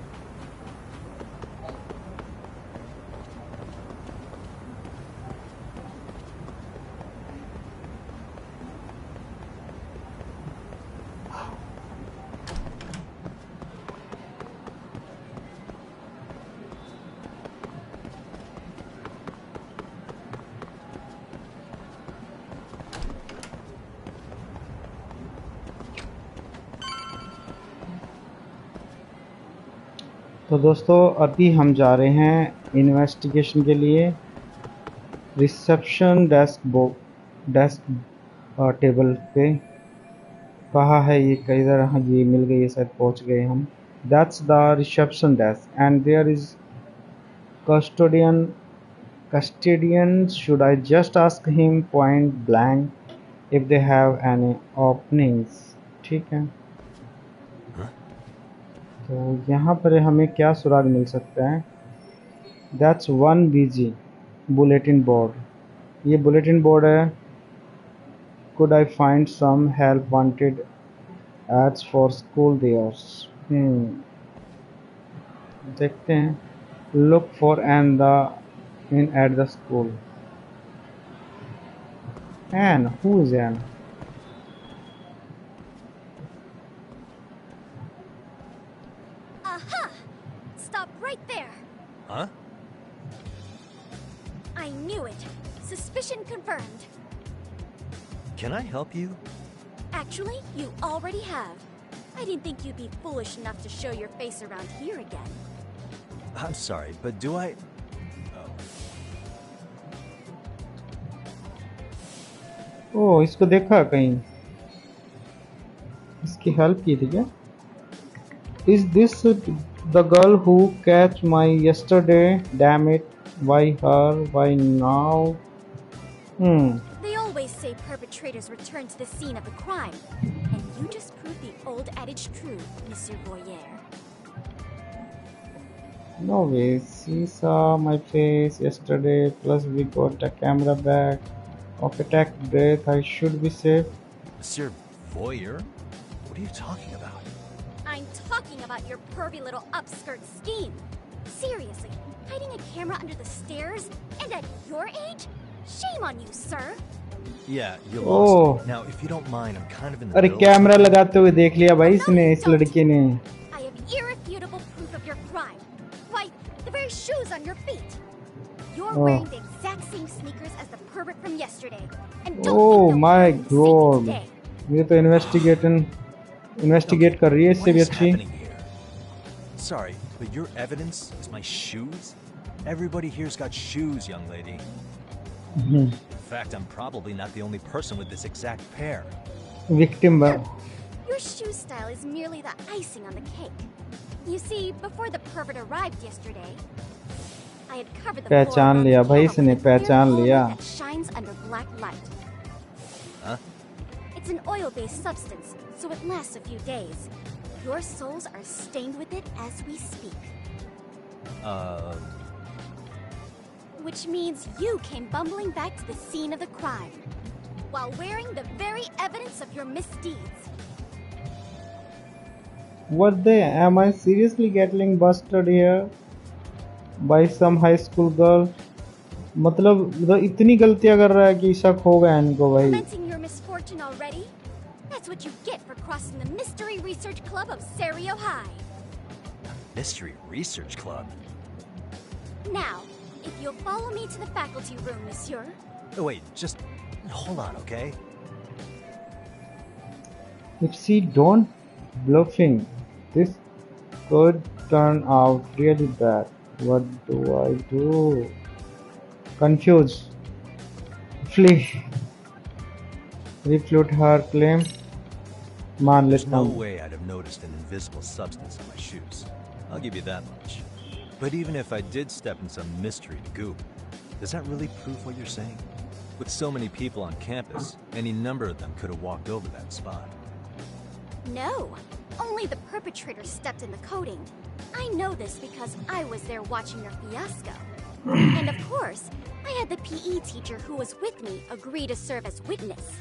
तो दोस्तों अभी हम जा रहे हैं इन्वेस्टिगेशन के लिए. रिसेप्शन डेस्क टेबल पे कहाँ है ये किधर. हाँ ये मिल गई है शायद पहुँच गए हम. That's the reception desk and there is custodian. Should I just ask him point blank if they have any openings? ठीक है. तो यहाँ पर हमें क्या सुराग मिल सकता है. That's one BG bulletin board. ये bulletin board है. Could I find some help wanted ads for school theirs? देखते हैं. Look for in at the school. Anne, who is Anne? Aha! Stop right there. Huh? I knew it. Suspicion confirmed. Can I help you? Actually, you already have. I didn't think you'd be foolish enough to show your face around here again. I'm sorry, but do I... ओह इसको देखा कहीं. इसकी help की थी क्या. Is this the girl who catch my yesterday? Damn it. Why her? Why now? They always say perpetrators return to the scene of the crime. And you just proved the old adage true, Monsieur Voyer. No way. She saw my face yesterday. Plus we got a camera back. Of attack breath. I should be safe. Monsieur Voyer? What are you talking about? I'm talking about your pervy little upskirt scheme. Seriously, hiding a camera under the stairs? And at your age? Shame on you, sir. Yeah, you lost. Now, if you don't mind, I'm kind of in the अरे camera लगाते हुए देख लिया भाई इसने इस लड़के ने. I have irrefutable proof of your crime. Why, the very shoes on your feet. You're wearing the exact same sneakers as the pervert from yesterday. And Oh my god. ये तो investigate कर रही है इससे भी अच्छी. Sorry, but your evidence is my shoes? Everybody here's got shoes, young lady. In fact, I'm probably not the only person with this exact pair. Victim. Your shoe style is merely the icing on the cake. You see, before the pervert arrived yesterday, I had covered the floor पहचान लिया भाई इसने पहचान लिया. that shines under black light. Huh? It's an oil-based substance, so it lasts a few days. Your soles are stained with it as we speak. Which means you came bumbling back to the scene of the crime, while wearing the very evidence of your misdeeds. What the? Am I seriously getting busted here by some high school girl? मतलब इतनी गलतियां कर रहा है कि शक होगा इनको भाई. Lamenting your misfortune already? That's what you get for crossing the Mystery Research Club of Serio High. Mystery Research Club? Now, if you'll follow me to the faculty room, monsieur. Oh, wait, just hold on, okay? If she don't bluffing, this could turn out really bad. What do I do? Confused. Flee. Refute her claim. Man, There's no way I'd have noticed an invisible substance in my shoes. I'll give you that much. But even if I did step in some mystery goop, does that really prove what you're saying? With so many people on campus, any number of them could have walked over that spot. No, only the perpetrator stepped in the coding. I know this because I was there watching their fiasco. And of course, I had the PE teacher who was with me agree to serve as witness.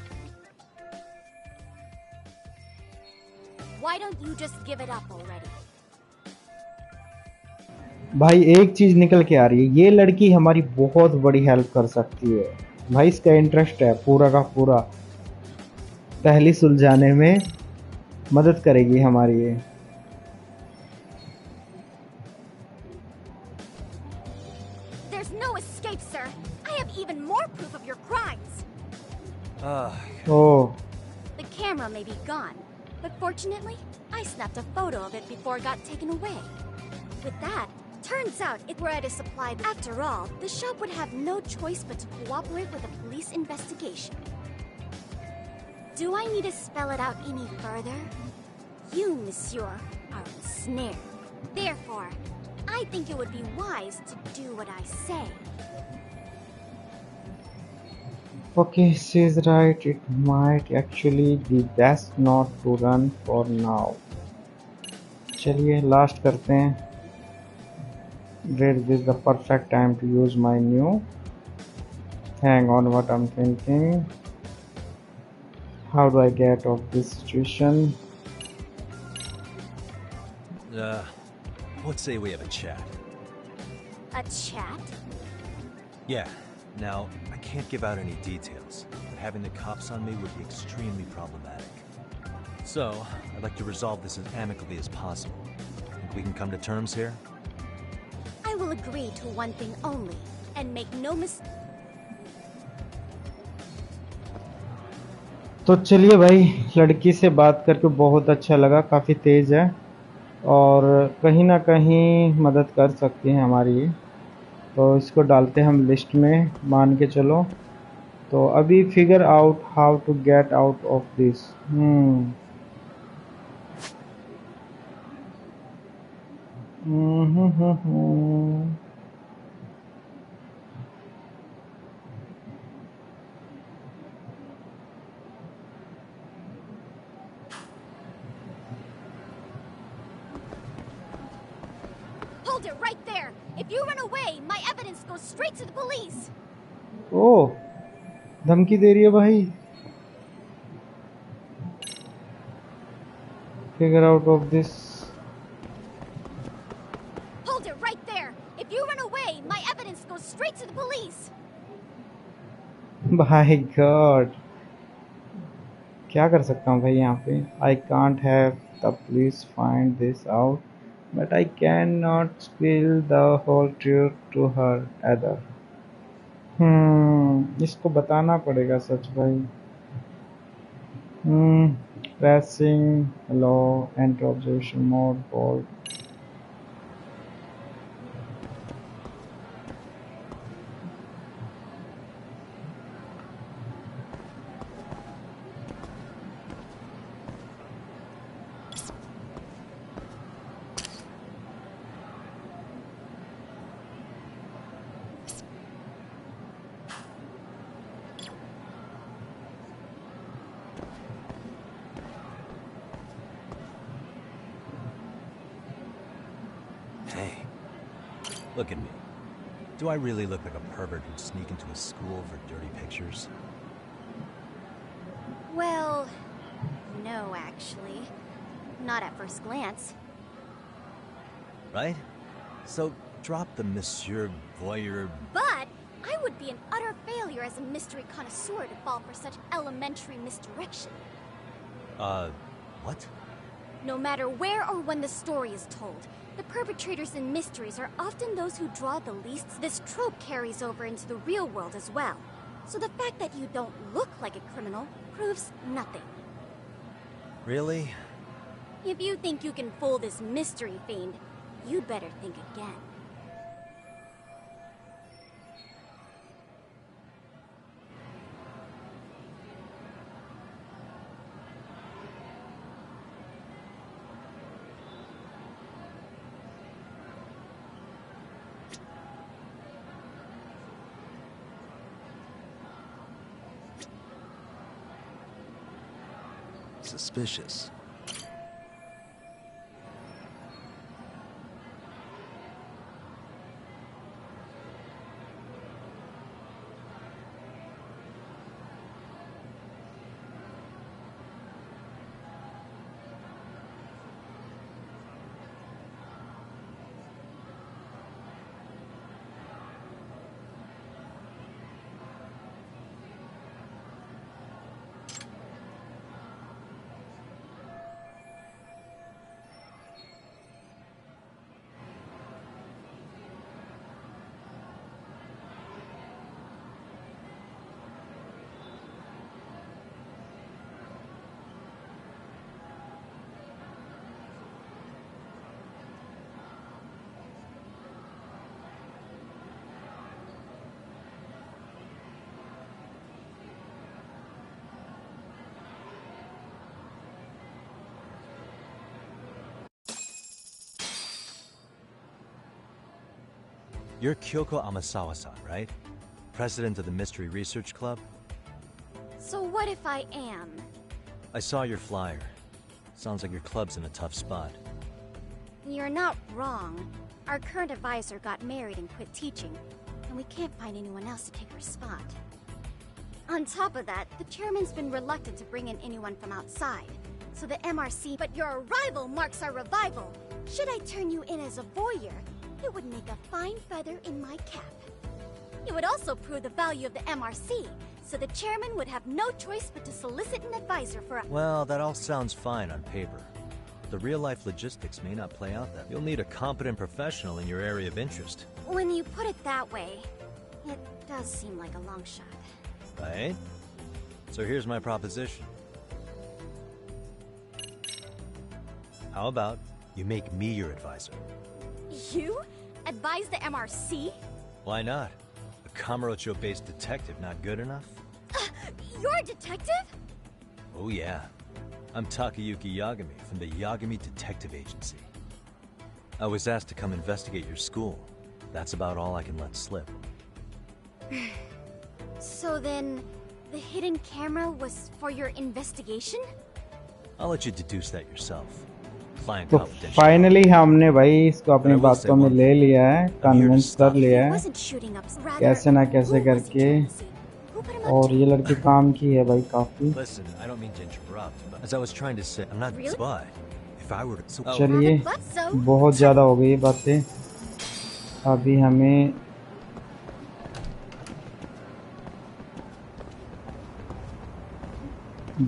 Why don't you just give it up already? भाई एक चीज निकल के आ रही है, ये लड़की हमारी बहुत बड़ी हेल्प कर सकती है भाई। इसका इंटरेस्ट है पूरा का पूरा, पहली सुलझाने में मदद करेगी हमारी ये। There's no escape, sir. I have even more proof of your crimes. Oh. The camera may be gone, but fortunately, I snapped a photo of it before it got taken away. With that, turns out it were at a supply. After all, the shop would have no choice but to cooperate with the police investigation. Do I need to spell it out any further? You, monsieur, are ensnared. Therefore, I think it would be wise to do what I say. Okay, she's right. It might actually be best not to run for now. चलिए last करते हैं. Where is the perfect time to use my new? Hang on, what I'm thinking. How do I get out of this situation? What say we have a chat? A chat? Yeah. Now, I can't give out any details, but having the cops on me would be extremely problematic. So, I'd like to resolve this as amicably as possible. Think we can come to terms here? I will agree to one thing only, and make no mistake. तो चलिए भाई, लड़की से बात करके बहुत अच्छा लगा, काफ़ी तेज़ है और कहीं ना कहीं मदद कर सकती है हमारी, तो इसको डालते हैं हम लिस्ट में, मान के चलो। तो अभी figure out how to get out of this. Hold it right there! If you run away, my evidence goes straight to the police! ओह, धमकी दे रही है भाई। Figure out of this. Hold it right there! If you run away, my evidence goes straight to the police! भाई God, क्या कर सकता हूँ भाई यहाँ पे? I can't have the police find this out, but I cannot spill the whole truth to her either. इसको बताना पड़ेगा सच भाई. Pressing hello, enter observation mode, hold. Hey, look at me. Do I really look like a pervert who'd sneak into a school for dirty pictures? Well, no, actually. Not at first glance. Right? So, drop the Monsieur Voyeur... But I would be an utter failure as a mystery connoisseur to fall for such elementary misdirection. What? No matter where or when the story is told, the perpetrators in mysteries are often those who draw the least. This trope carries over into the real world as well. So the fact that you don't look like a criminal proves nothing. Really? If you think you can fool this mystery fiend, you'd better think again. suspicious. You're Kyoko Amasawa-san, right? President of the Mystery Research Club? So what if I am? I saw your flyer. Sounds like your club's in a tough spot. You're not wrong. Our current advisor got married and quit teaching, and we can't find anyone else to take her spot. On top of that, the chairman's been reluctant to bring in anyone from outside, so the MRC— But your arrival marks our revival! Should I turn you in as a voyeur, it would make a fine feather in my cap. It would also prove the value of the MRC, so the chairman would have no choice but to solicit an advisor for a— Well, that all sounds fine on paper. The real-life logistics may not play out that way. You'll need a competent professional in your area of interest. When you put it that way, it does seem like a long shot. Right? So here's my proposition. How about you make me your advisor? You? Advise the MRC? Why not? A Kamurocho-based detective not good enough? You're a detective? Oh yeah. I'm Takayuki Yagami from the Yagami Detective Agency. I was asked to come investigate your school. That's about all I can let slip. So then, the hidden camera was for your investigation? I'll let you deduce that yourself. Client तो confidentiality. Finally हमने भाई इसको अपनी बातों में ले लिया है, कन्विंस कर लिया है कैसे ना कैसे करके, और ये लड़की काम की है भाई काफी। Listen, I don't mean to interrupt, but as I was trying to say, I'm not a spy. If I were to... चलिए, बहुत ज़्यादा हो गई बातें। अभी हमें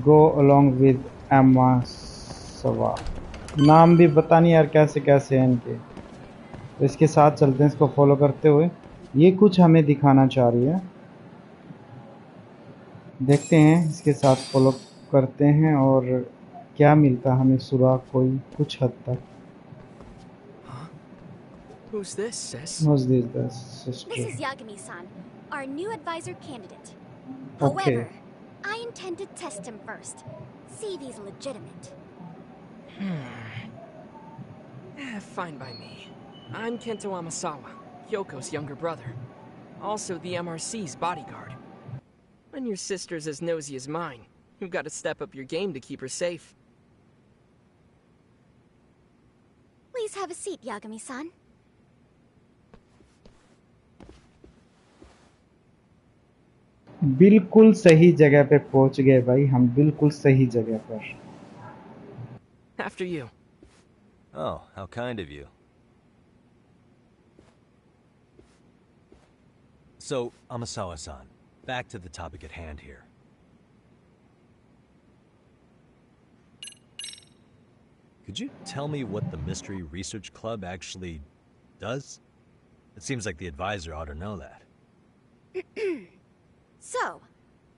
go along with Amasawa। नाम भी पता नहीं यार कैसे कैसे हैं इनके, तो इसके साथ चलते हैं इसको फॉलो करते हुए। ये कुछ हमें दिखाना चाह रही है, देखते हैं इसके साथ फॉलो करते हैं और क्या मिलता हमें सुराग कोई कुछ हद तक। Who's this, sis? Who's this sister? This is Yagami-san, our new advisor candidate. Okay. However, I intend to test him first, see if he's legitimate. Fine by me. I'm Kento Amasawa, Kyoko's younger brother. Also the MRC's bodyguard. When your sister's as nosy as mine, you've got to step up your game to keep her safe. Please have a seat, Yagami-san. बिल्कुल सही जगह पे पहुंच गए भाई हम, बिल्कुल सही जगह पर। After you. Oh, how kind of you. So, Amasawa-san, back to the topic at hand here. Could you tell me what the Mystery Research Club actually does? It seems like the advisor ought to know that. So,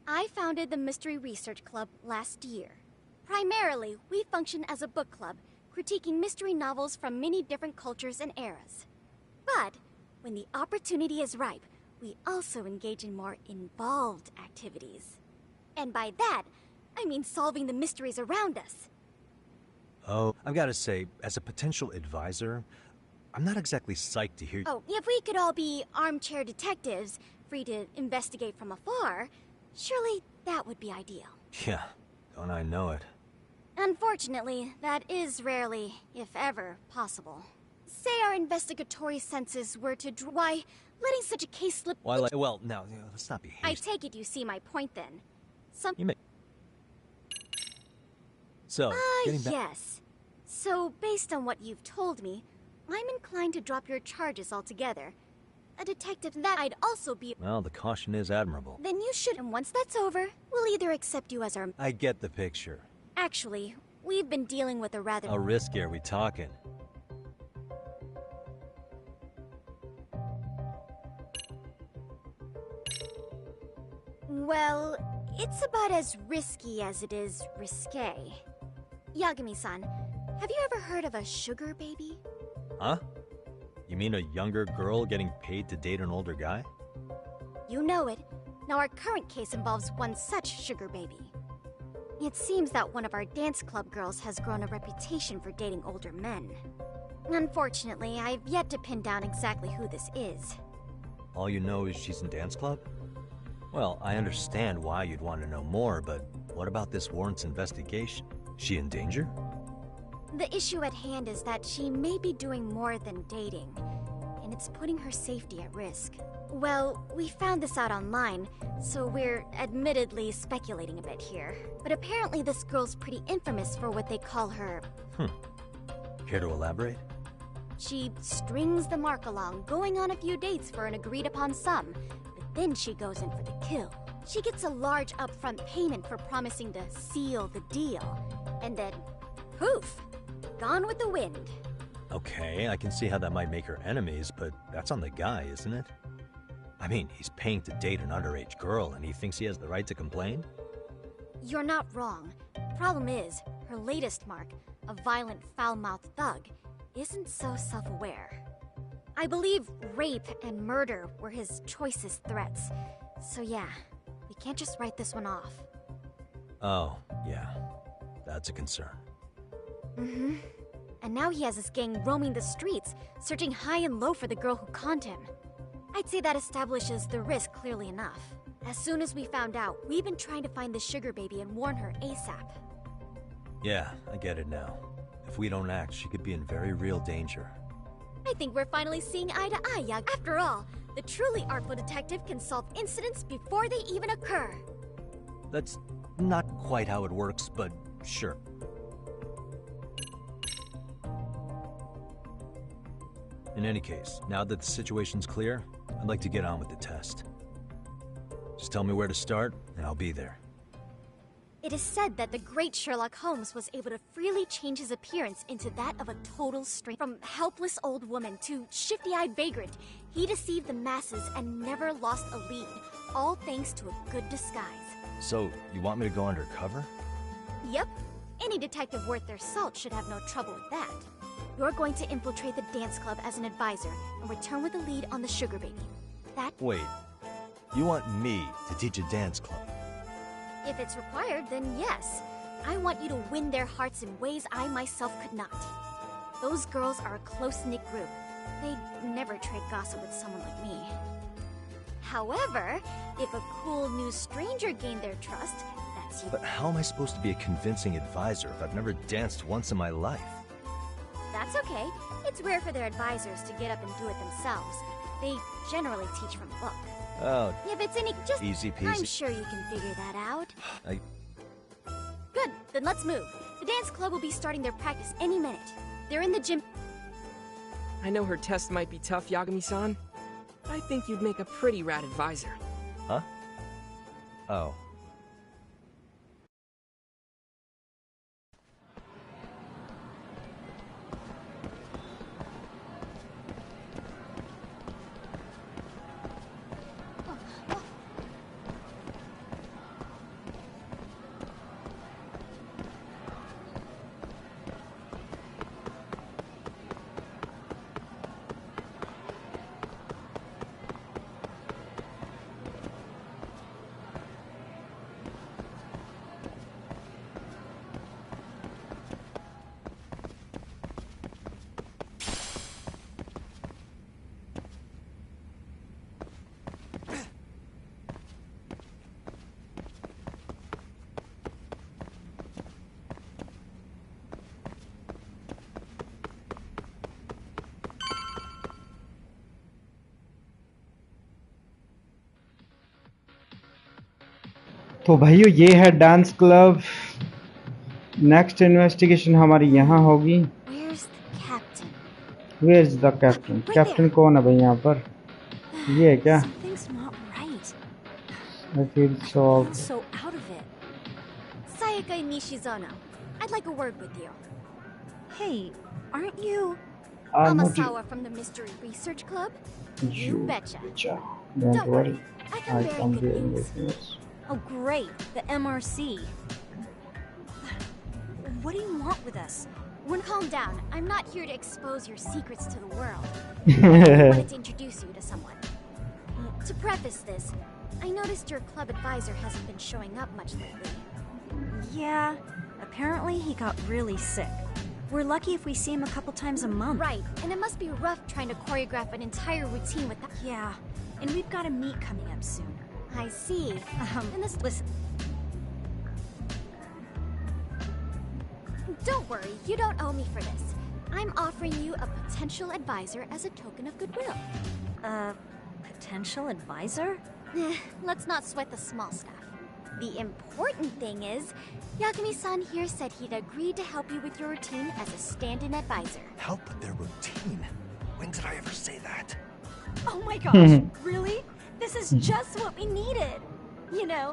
I founded the Mystery Research Club last year. Primarily, we function as a book club, critiquing mystery novels from many different cultures and eras. But, when the opportunity is ripe, we also engage in more involved activities. And by that, I mean solving the mysteries around us. Oh, I've got to say, as a potential advisor, I'm not exactly psyched to hear you. Oh, if we could all be armchair detectives, free to investigate from afar, surely that would be ideal. Yeah, don't I know it. Unfortunately, that is rarely, if ever, possible. Say our investigatory senses were to why, letting such a case slip— Why, well, now, let's not be hasty. I take it you see my point then. You may... So, getting back... yes. So, based on what you've told me, I'm inclined to drop your charges altogether. A detective that I'd also be— Well, the caution is admirable. Then you should, and once that's over, we'll either accept you as our— I get the picture. Actually, we've been dealing with a rather— How risky are we talking? Well, it's about as risky as it is risque. Yagami-san, have you ever heard of a sugar baby? Huh? You mean a younger girl getting paid to date an older guy? You know it. Now our current case involves one such sugar baby. It seems that one of our dance club girls has grown a reputation for dating older men. Unfortunately, I've yet to pin down exactly who this is. All you know is she's in dance club? Well, I understand why you'd want to know more, but what about this warrants investigation? She in danger? The issue at hand is that she may be doing more than dating, and it's putting her safety at risk. Well, we found this out online, so we're admittedly speculating a bit here. But apparently this girl's pretty infamous for what they call her— Care to elaborate? She strings the mark along, going on a few dates for an agreed-upon sum, but then she goes in for the kill. She gets a large upfront payment for promising to seal the deal, and then, poof, gone with the wind. Okay, I can see how that might make her enemies, but that's on the guy, isn't it? I mean, he's paying to date an underage girl, and he thinks he has the right to complain? You're not wrong. Problem is, her latest mark, a violent, foul-mouthed thug, isn't so self-aware. I believe rape and murder were his choicest threats. So yeah, we can't just write this one off. Oh, yeah. That's a concern. Mm-hmm. And now he has his gang roaming the streets, searching high and low for the girl who conned him. I'd say that establishes the risk clearly enough. As soon as we found out, we've been trying to find the sugar baby and warn her ASAP. Yeah, I get it now. If we don't act, she could be in very real danger. I think we're finally seeing eye to eye, Yag. After all, the truly artful detective can solve incidents before they even occur. That's not quite how it works, but sure. In any case, now that the situation's clear, I'd like to get on with the test. Just tell me where to start, and I'll be there. It is said that the great Sherlock Holmes was able to freely change his appearance into that of a total stranger. From helpless old woman to shifty-eyed vagrant, he deceived the masses and never lost a lead, all thanks to a good disguise. So, you want me to go undercover? Yep. Any detective worth their salt should have no trouble with that. You're going to infiltrate the dance club as an advisor and return with a lead on the sugar baby. That— Wait, you want me to teach a dance club? If it's required, then yes. I want you to win their hearts in ways I myself could not. Those girls are a close-knit group. They'd never trade gossip with someone like me. However, if a cool new stranger gained their trust, that's you. But how am I supposed to be a convincing advisor if I've never danced once in my life? That's okay. It's rare for their advisors to get up and do it themselves. They generally teach from a book. Oh, if it's any— just— easy peasy. I'm sure you can figure that out. Good, then let's move. The dance club will be starting their practice any minute. They're in the gym. I know her test might be tough, Yagami-san. I think you'd make a pretty rad advisor. Huh? Oh. तो भाइयों ये है dance club. Next investigation हमारी यहाँ होगी। Where is the captain? Captain कौन है भाई यहाँ पर? ये है क्या? I feel so out of it. Sayaka Nishizono, I'd like a word with you. Hey, aren't you Amasawa from the Mystery Research Club? You betcha. Don't worry. I can very good things. Oh great, the MRC. What do you want with us? Calm down. I'm not here to expose your secrets to the world. I wanted to introduce you to someone. To preface this, I noticed your club advisor hasn't been showing up much lately. Yeah, apparently he got really sick. We're lucky if we see him a couple times a month. Right, and it must be rough trying to choreograph an entire routine with that. Yeah, and we've got a meet coming up soon. I see. Listen. Don't worry, you don't owe me for this. I'm offering you a potential advisor as a token of goodwill. Potential advisor? Let's not sweat the small stuff. The important thing is, Yagami-san here said he'd agreed to help you with your routine as a stand-in advisor. Help with their routine? When did I ever say that? Oh my gosh, really? This is just what we needed. You know,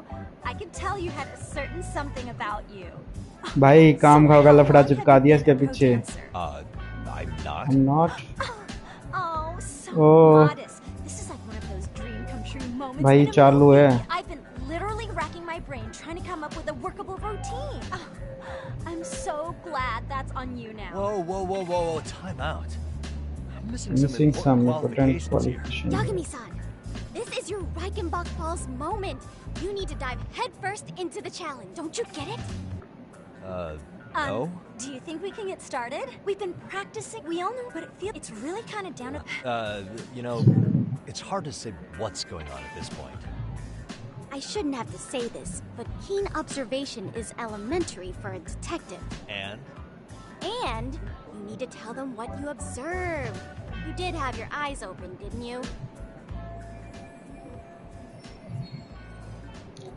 I could tell you had a certain something about you. भाई काम खाओ का लफड़ा चिपका दिया इसके पीछे। I'm not. Oh, so modest. This is like one of those dream come true moments. भाई चालू है। I've been literally racking my brain trying to come up with a workable routine. I'm so glad that's on you now. Whoa! Time out. I'm missing some important qualifications. Yagami-san, this is your Reichenbach Falls moment. You need to dive headfirst into the challenge. Don't you get it? No? Do you think we can get started? We've been practicing. We all know what it feels. It's really kind of down to... You know, it's hard to say what's going on at this point. I shouldn't have to say this, but keen observation is elementary for a detective. And you need to tell them what you observed. You did have your eyes open, didn't you?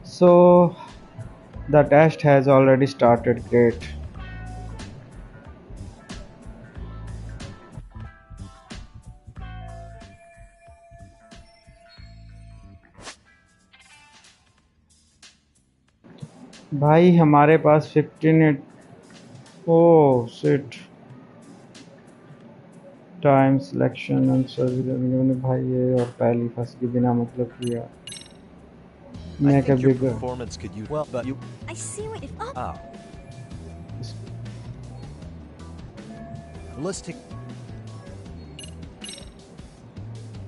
So, the test has already started. Great. भाई हमारे पास 15 oh shit time selection answer भाई ये और पहली फंस के बिना मतलब किया make a bigger performance could you well but you I see what if let's take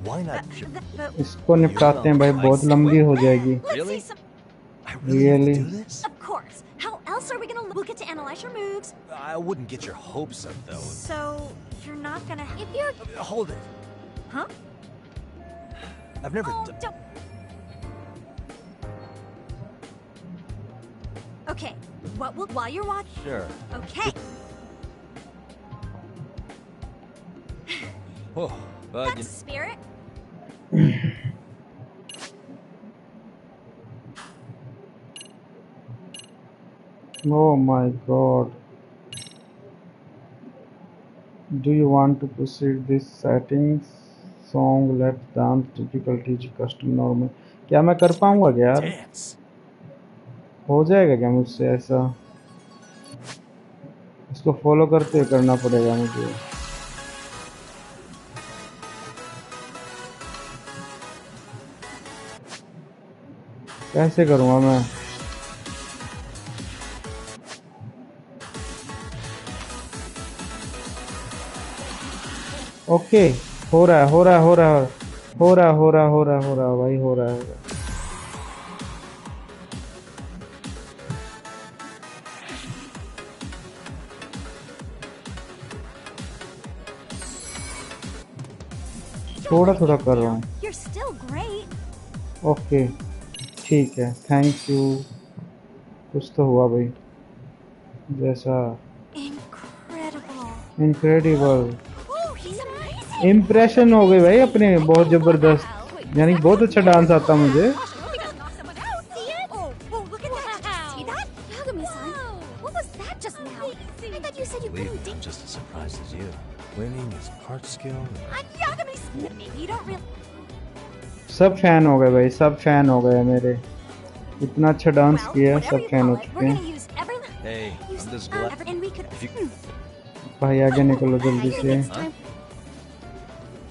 why not इसको निपटाते हैं भाई बहुत लंबी हो जाएगी Really? Of course. How else are we gonna we'll get to analyze your moves? I wouldn't get your hopes up though. So you're not gonna if you're hold it. Huh? I've never don't. Okay. What will while you're watching? Sure. Okay. Oh, but that's spirit. Oh my god. Do you want to proceed this settings? Song, let's dance, difficulty, custom normal. क्या मैं कर पाऊंगा क्या यार? हो जाएगा क्या मुझसे ऐसा? इसको फॉलो करते करना पड़ेगा मुझे। कैसे करूँगा मैं? ओके हो रहा है भाई हो रहा है थोड़ा कर रहा हूँ ओके ठीक है थैंक यू कुछ तो हुआ भाई जैसा इनक्रेडिबल इम्प्रेशन हो गई भाई अपने बहुत जबरदस्त यानी बहुत अच्छा डांस आता मुझे Yagami-san. What was that just now? I thought you said you Believe couldn't me, I'm just as surprised as you. Winning is part skill. Yagami-san! Maybe you don't realize. सब फैन हो गए भाई, सब fan हो गए मेरे। इतना अच्छा डांस किया, सब फैन हो चुके हैं। Hey, I'm just glad. If you... भाई आगे निकलो जल्दी से,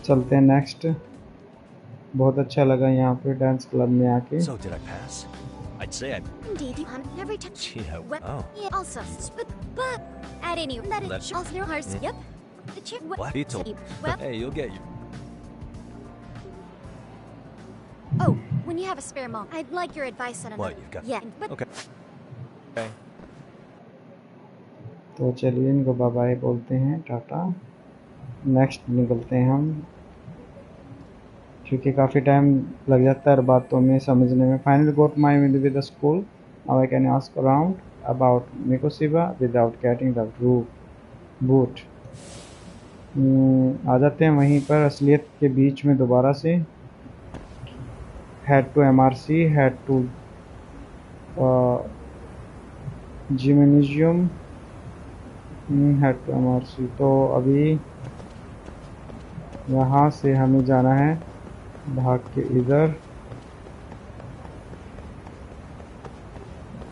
चलते हैं नेक्स्ट। बहुत अच्छा लगा यहाँ पे डांस क्लब में आके। So did I pass? I'd say I. Indeed, every time. Yeah. Oh. Yeah, also, but at any rate, that is also their hearts. Yep. The chick. What? He told. Well. Hey, you'll get you. Oh, when you have a spare moment, I'd like your advice on another. What you've got? Yeah, but. Okay. Okay. तो चलिए इनको bye bye बोलते हैं, Tata. Next निकलते हैं हम, क्योंकि काफ़ी टाइम लग जाता है बातों में समझने में। Finally got my with the school, now I can ask around about Mikoshiba without getting the boot. आ जाते हैं वहीं पर असलियत के बीच में दोबारा से। Head to MRC, head to gymnasium, head to MRC। तो अभी यहाँ से हमें जाना है भाग के इधर।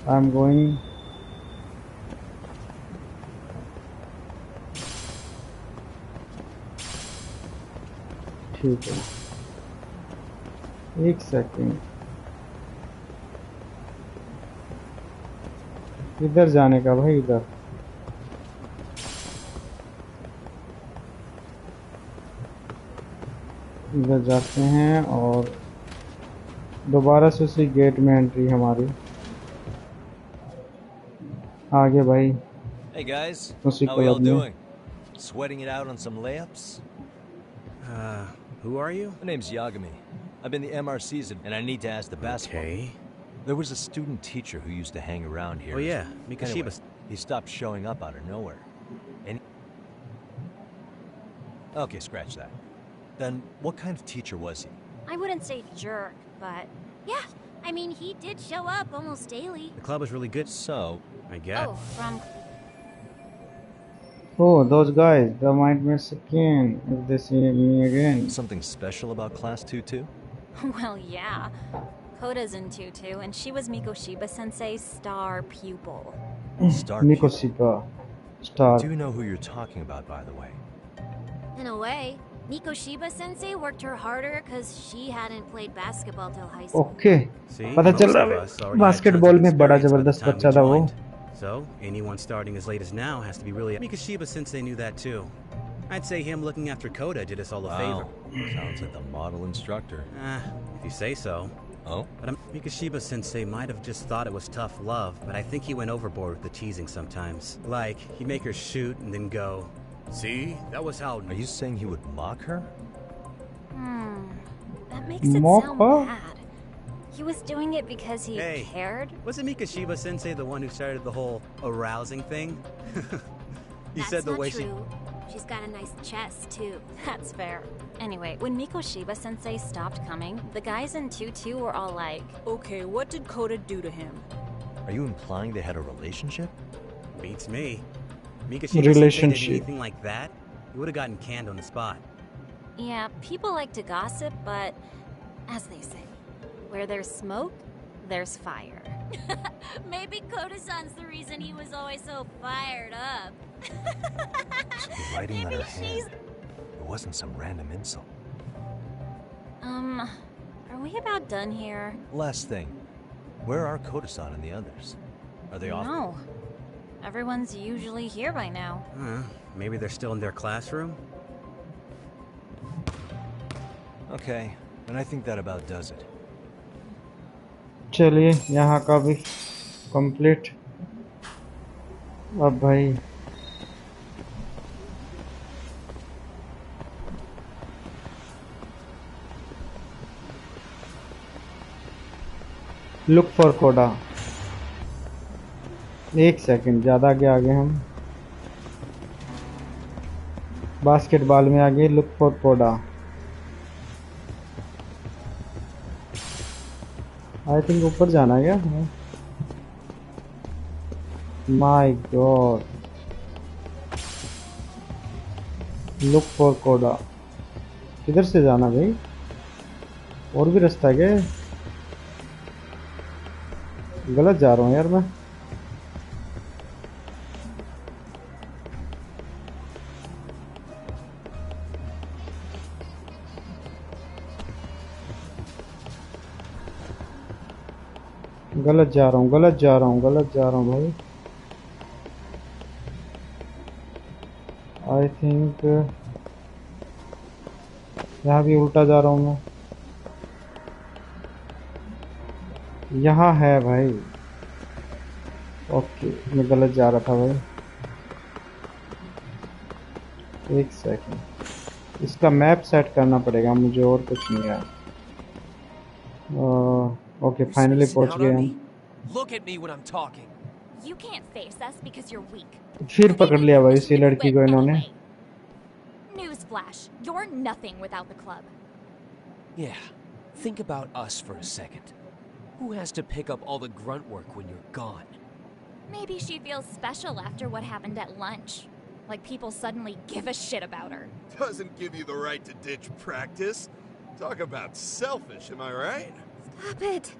आई एम गोइंग ठीक है, एक सेकेंड, इधर जाने का भाई, इधर। इधर जाते हैं और दोबारा से उसी गेट में एंट्री हमारी। आगे भाई। Hey guys, उसी how are y'all क्लब में। doing? Sweating it out on some layups? Who are you? My name's Yagami. I've been the MRCs and I need to ask the basketball. Okay. There was a student teacher who used to hang around here. Oh yeah, Mikoshiba. Anyway, he stopped showing up out of nowhere. And okay, scratch that. Then what kind of teacher was he? I wouldn't say jerk, but yeah. I mean, he did show up almost daily. The club was really good. So, I guess. Oh, from... Oh, those guys, they might miss again if they see me again. Something special about Class 2-2? Well, yeah. Koda's in tutu, and she was Mikoshiba-sensei's star pupil. Star Mikoshiba. Star. I do know who you're talking about, by the way. In a way, Mikoshiba-sensei worked her harder because she hadn't played basketball till high school. Okay. पता चल रहा है basketball में बड़ा जबरदस्त बच्चा था वो। So, anyone starting as late as now has to be really... Mikoshiba-sensei knew that too. I'd say him looking after Koda did us all a favor. Sounds like the model instructor. If you say so. Oh? But Mikoshiba-sensei might have just thought it was tough love, but I think he went overboard with the teasing sometimes. Like, he'd make her shoot and then go, "See? That was how..." Are you saying he would mock her? That makes it sound bad. He was doing it because he cared? Wasn't Mikoshiba-sensei the one who started the whole arousing thing? He said the way she... She's got a nice chest, too. That's fair. Anyway, when Mikoshiba-sensei stopped coming, the guys in tutu were all like, "Okay, what did Koda do to him?" Are you implying they had a relationship? Beats me. Mikoshiba-sensei did anything like that, he would have gotten canned on the spot. yeah, people like to gossip, but as they say, where there's smoke, there's fire. Maybe Koda-san's the reason he was always so fired up. The writing on her hand. It wasn't some random insult. Are we about done here? Last thing. Where are Koda-san and the others? Are they off? No. Everyone's usually here by now. Maybe they're still in their classroom? Okay, and I think that about does it. चलिए यहाँ का भी complete. अब भाई look for कोडा। एक second, ज़्यादा आगे आ गए हम। बास्केटबॉल में आगे लुक फॉर कोडा। आई थिंक ऊपर जाना है क्या? My God. Look for Koda. किधर से जाना भाई? और भी रास्ता है क्या? गलत जा रहा हूँ यार मैं। गलत जा रहा हूँ भाई। आई थिंक यहाँ भी उल्टा जा रहा हूँ मैं। यहाँ है भाई। ओके, मैं गलत जा रहा था भाई। एक सेकंड, इसका मैप सेट करना पड़ेगा मुझे, और कुछ नहीं है। ओके, फाइनली पहुंच गए हम। Look at me when I'm talking. You can't face us because you're weak. फिर पकड़ लिया भाई इसी लड़की को इन्होंने। Newsflash, you're nothing without the club. Yeah, think about us for a second. Who has to pick up all the grunt work when you're gone? Maybe she feels special after what happened at lunch. Like people suddenly give a shit about her. Doesn't give you the right to ditch practice. Talk about selfish, am I right? Stop it.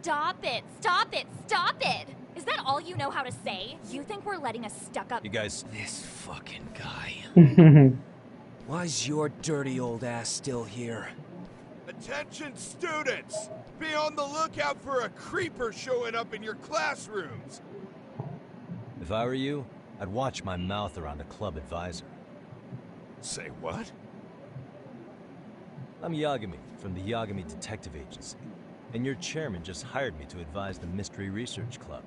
Stop it. Stop it. Stop it. Is that all you know how to say? You think we're letting a stuck-up... You guys... This fucking guy. Why's your dirty old ass still here? Attention students! Be on the lookout for a creeper showing up in your classrooms! If I were you, I'd watch my mouth around a club advisor. Say what? I'm Yagami, from the Yagami Detective Agency. And your chairman just hired me to advise the Mystery Research Club.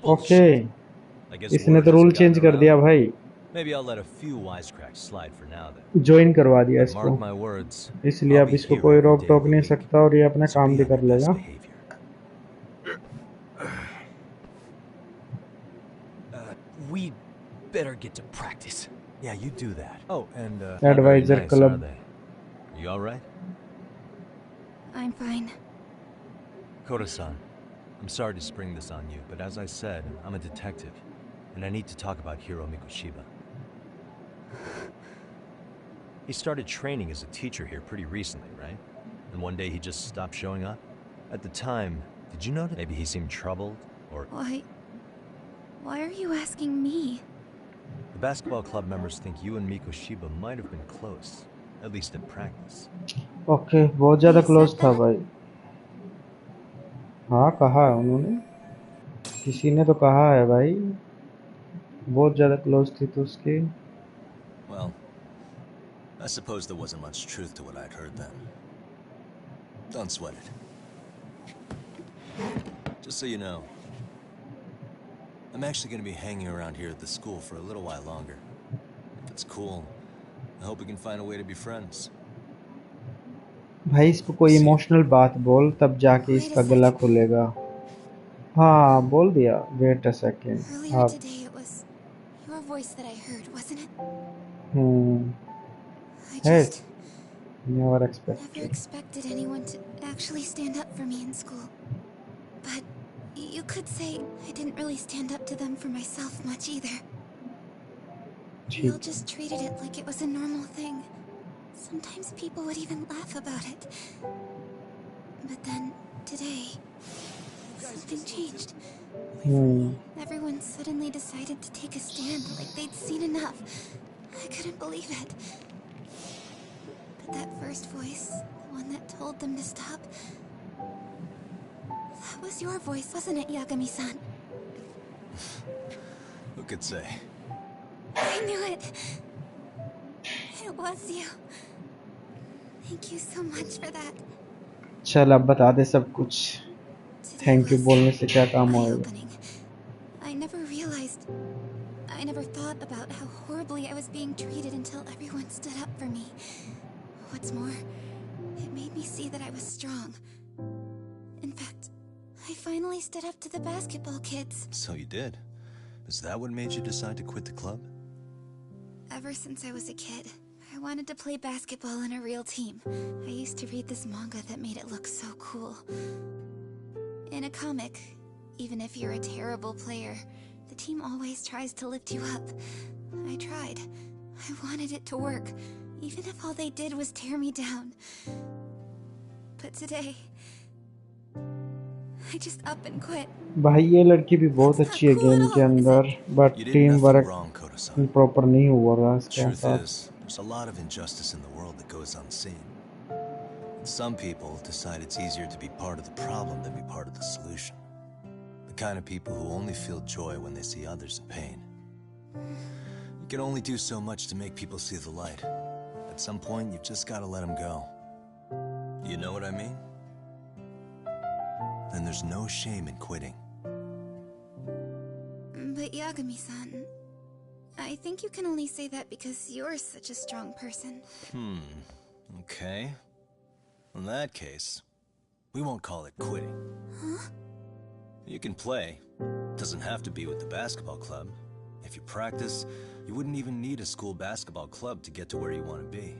Okay. इसने तो rule change कर दिया भाई। Maybe I'll let a few wisecracks slide for now then. Join करवा दिया इसको। Mark my words. इसलिए अब इसको कोई रोक टोक नहीं सकता और ये अपना काम भी कर लेगा। We better get to practice. Yeah, you do that. Oh, and Advisor nice, Club. Are they? You all right? I'm fine. Koda-san, I'm sorry to spring this on you, but as I said, I'm a detective, and I need to talk about Hiro Mikoshiba. He started training as a teacher here pretty recently, right? And one day he just stopped showing up? At the time, did you notice? Maybe he seemed troubled, or... Why are you asking me? The basketball club members think you and Mikoshiba might have been close, at least at practice. Okay, बहुत ज़्यादा close था भाई। हाँ, कहा है उन्होंने। किसी ने तो कहा है भाई। बहुत ज़्यादा close थी तो उसकी। Well, I suppose there wasn't much truth to what I'd heard then. Don't sweat it. Just so you know, I'm actually going to be hanging around here at the school for a little while longer. If it's cool, I hope we can find a way to be friends. भाई इसको कोई emotional बात बोल, तब जाके इसका गला खुलेगा। हाँ, बोल दिया। Wait a second. Earlier today it was your voice that I heard, wasn't it? I just never expected anyone to actually stand up for me in school. But you could say I didn't really stand up to them for myself much either. We all just treated it like it was a normal thing. Sometimes people would even laugh about it. But then, today, something changed. Everyone suddenly decided to take a stand like they'd seen enough. I couldn't believe it. But that first voice, the one that told them to stop, that was your voice, wasn't it, Yagami-san? Who could say? I knew it. It was you. Thank you so much for that. चल अब बता दे सब कुछ। Thank you बोलने से क्या काम होएगा? I never thought about how horribly I was being treated until everyone stood up for me. What's more, it made me see that I was strong. In fact, I finally stood up to the basketball kids. So you did. Is that what made you decide to quit the club? Ever since I was a kid, I wanted to play basketball on a real team. I used to read this manga that made it look so cool. In a comic, Even if you're a terrible player, the team always tries to lift you up. I tried. I wanted it to work, even if all they did was tear me down. But today, I just up and quit. भाई ये लड़की भी बहुत अच्छी है game के अंदर, but team work proper नहीं हुआ रहा इसके Truth साथ. is, there's a lot of injustice in the world that goes unseen. Some people decide it's easier to be part of the problem than be part of the solution. The kind of people who only feel joy when they see others in pain. You can only do so much to make people see the light. At some point, you've just got to let them go. You know what I mean? Then there's no shame in quitting. But Yagami-san, I think you can only say that because you're such a strong person. Okay. In that case, we won't call it quitting. Huh? You can play. Doesn't have to be with the basketball club. If you practice, you wouldn't even need a school basketball club to get to where you want to be.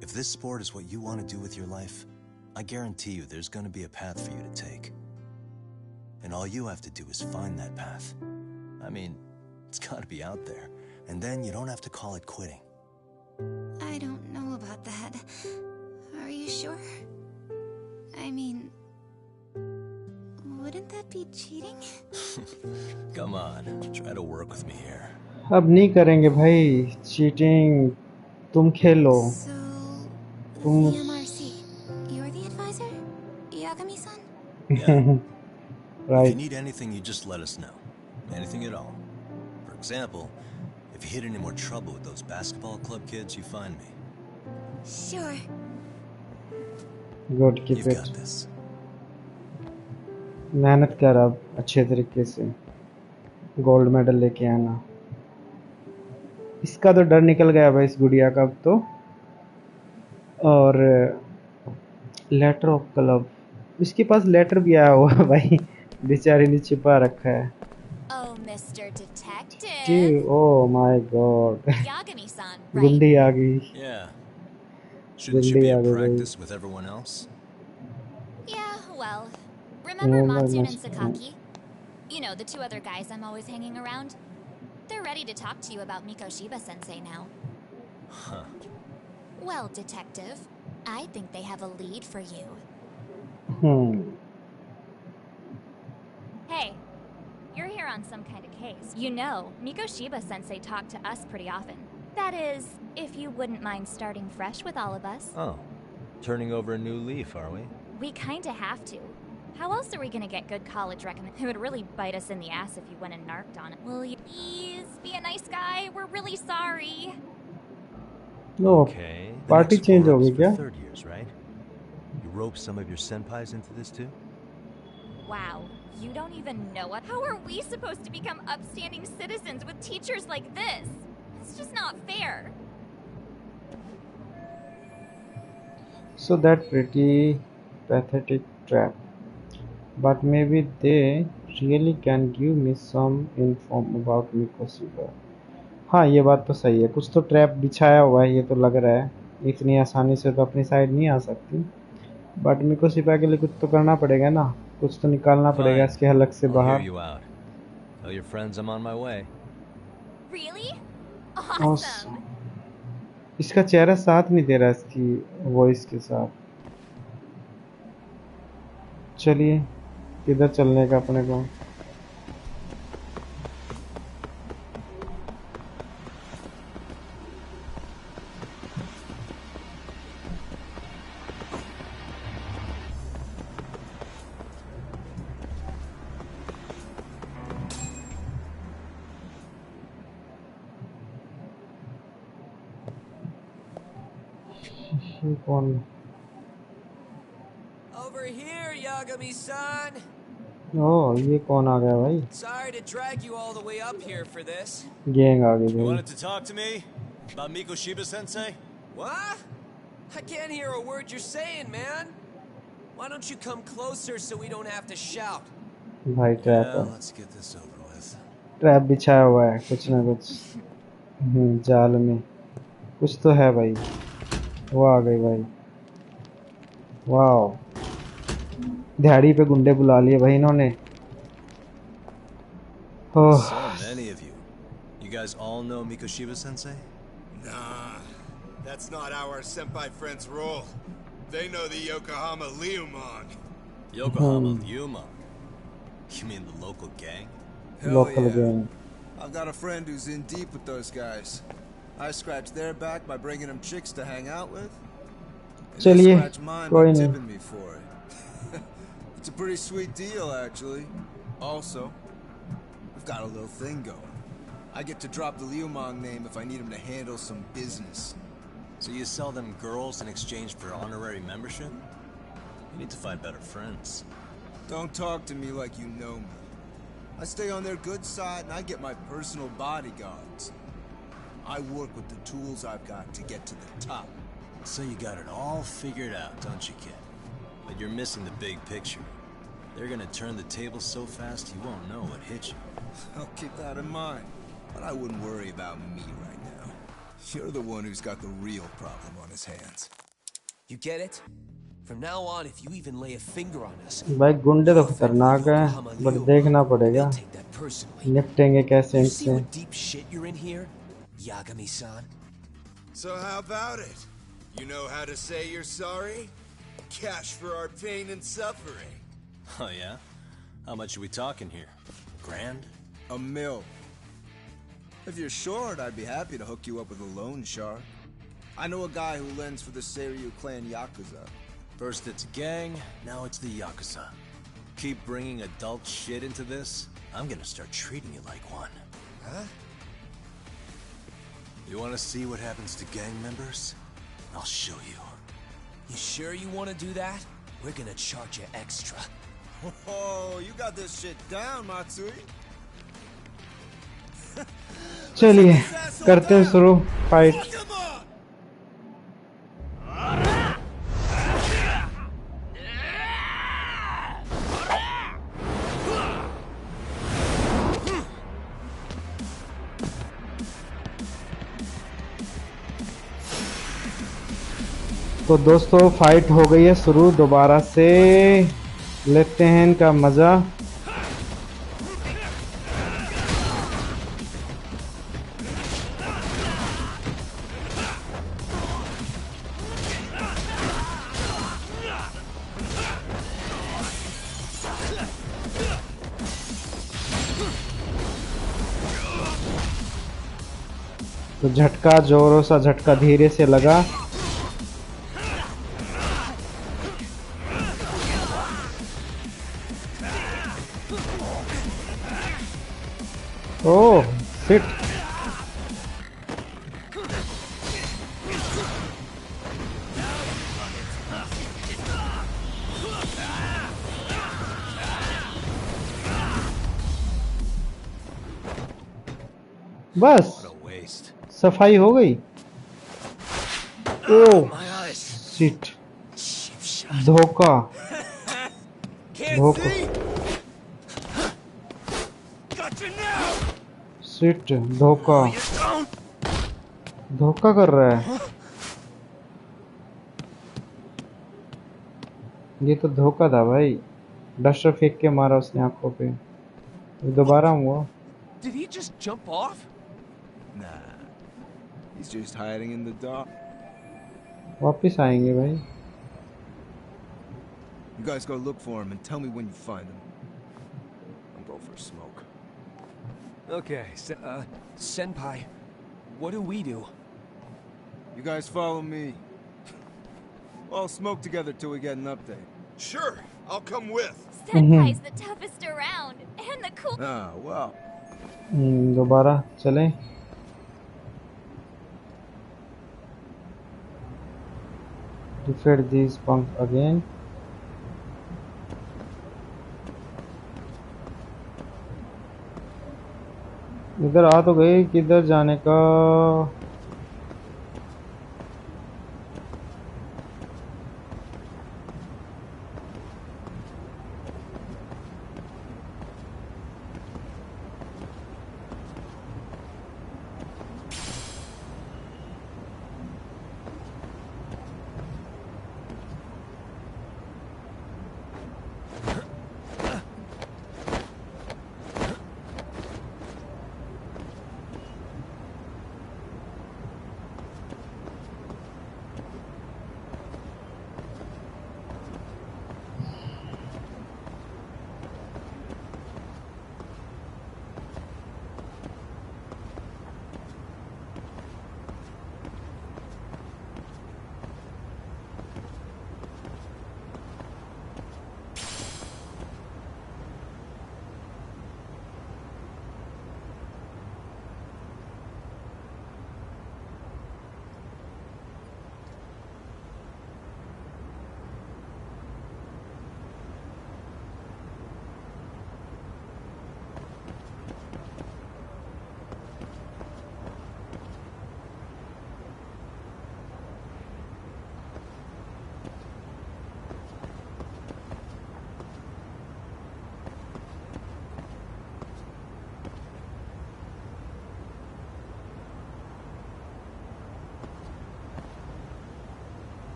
If this sport is what you want to do with your life, I guarantee you there's going to be a path for you to take. And all you have to do is find that path. I mean, it's got to be out there. And then you don't have to call it quitting. I don't know about that. Are you sure? I mean, wouldn't that be cheating? Come on, try to work with me here. अब नहीं करेंगे भाई cheating. तुम खेलो. तुम The MRC, you're the advisor? Yagami-san? Yeah. Right. If you need anything, you just let us know. Anything at all. For example, if you hit any more trouble with those basketball club kids, you find me. Sure. Good, keep You've it. got this. मेहनत कर अब अच्छे तरीके से gold medal लेके आना. इसका तो डर निकल गया भाई इस गुड़िया का अब तो. और लेटर ऑफ क्लब, इसके पास लेटर भी आया हुआ है भाई. बेचारी ने छिपा रखा है. Oh, Mr. Detective. Ji, oh my God. Yagami-san, right? गुंडी आ गई. Yeah. Shouldn't you गुंडी be आ in गई भाई. practice with everyone else? Yeah, well, remember Oh, my Matsune and gosh. Sakaki? You know, the two other guys I'm always hanging around? They're ready to talk to you about Mikoshiba-sensei now. Huh. Well, Detective, I think they have a lead for you. Hey, you're here on some kind of case. You know, Mikoshiba-sensei talked to us pretty often. That is, if you wouldn't mind starting fresh with all of us. Oh. Turning over a new leaf, are we? We kinda have to. How else are we gonna get good college recommend? It would really bite us in the ass if you went and narked on it. Will you please be a nice guy? We're really sorry. No. Okay. The Party next change forum हो is गई for क्या? third years, right? You rope some of your senpais into this too? Wow, you don't even know it? How are we supposed to become upstanding citizens with teachers like this? It's just not fair. So that pretty pathetic trap. But maybe they really can give me some info about Mikoshiba. हाँ ये बात तो सही है. कुछ तो trap बिछाया हुआ है ये तो लग रहा है. इतनी आसानी से तो अपनी साइड नहीं आ सकती. बट मिकोशिबा के लिए कुछ तो करना पड़ेगा ना. कुछ तो निकालना पड़ेगा इसके हलक से I'll बाहर. hear you out. Tell your friends I'm on my way. Really? Awesome. इसका चेहरा साथ नहीं दे रहा इसकी वॉइस के साथ. चलिए किधर चलने का अपने को. ये कौन. Over here, Yagami-san. ओह ये कौन आ गया भाई. Sorry to drag you all the way up here for this. Gang आ गई You भाई. wanted to talk to me? About Mikoshiba-sensei? What? I can't hear a word you're saying, man. Why don't you come closer so we don't have to shout? भाई trap Yeah, है. let's get this over with. Trap बिछाया हुआ है कुछ ना कुछ. जाल में कुछ तो है भाई. वो आ गई भाई. वाओ. दिहाड़ी पे गुंडे बुला लिए भाई इन्होंने. So many of you. You guys all know Mikoshiba-sensei? Nah, that's not how our senpai friends roll. They know the Yokohama Liumang. Yokohama Liumang? You mean the local gang? Local gang. I've got a friend who's in deep with those guys. I scratch their back by bringing them chicks to hang out with. And they चलिए scratch mine कोई by नहीं. tipping me for it. It's a pretty sweet deal, actually. Also, I've got a little thing going. I get to drop the Liumang name if I need him to handle some business. So you sell them girls in exchange for honorary membership? You need to find better friends. Don't talk to me like you know me. I stay on their good side and I get my personal bodyguards. I work with the tools I've got to get to the top. So you got it all figured out, don't you, kid? But you're missing the big picture. They're gonna turn the tables so fast you won't know what hit you. I'll keep that in mind. But I wouldn't worry about me right now. You're the one who's got the real problem on his hands. You get it? From now on, if you even lay a finger on us, भाई गुंडे तो खतरनाक है, but देखना पड़ेगा निपटेंगे कैसे you see इनसे. what deep shit you're in here, Yagami-san? So how about it? You know how to say you're sorry? Cash for our pain and suffering. Oh yeah? How much are we talking here? Grand? $1 million. If you're short, I'd be happy to hook you up with a loan shark. I know a guy who lends for the Seiryu clan Yakuza. First it's a gang, now it's the Yakuza. Keep bringing adult shit into this, I'm gonna start treating you like one. Huh? You wanna see what happens to gang members? I'll show you. You sure you want to do that? We're gonna charge you extra. Oh, you got this shit down, Matsui. चलिए करते हैं शुरू fight. तो दोस्तों fight हो गई है शुरू. दोबारा से लेते हैं इनका मजा. तो झटका, जोरों सा झटका धीरे से लगा. Oh shit. बस सफाई हो गई. Oh shit. धोखा धोखा. शिट धोखा धोखा कर रहा है. ये तो धोखा था भाई. डस्टर फेंक के मारा उसने आंखों पे. दोबारा हुआ. Did he just jump off? Nah, he's just hiding in the dark. वापिस आएंगे भाई. You guys go look for him and tell me when you find him. I'm going for a smoke. Okay, senpai, what do we do? You guys follow me. We'll all smoke together till we get an update. Sure, I'll come with. Senpai's the toughest around, and the cool. Ah, well. दोबारा चलें. Defeat these punks again. इधर आ तो गए, किधर जाने का.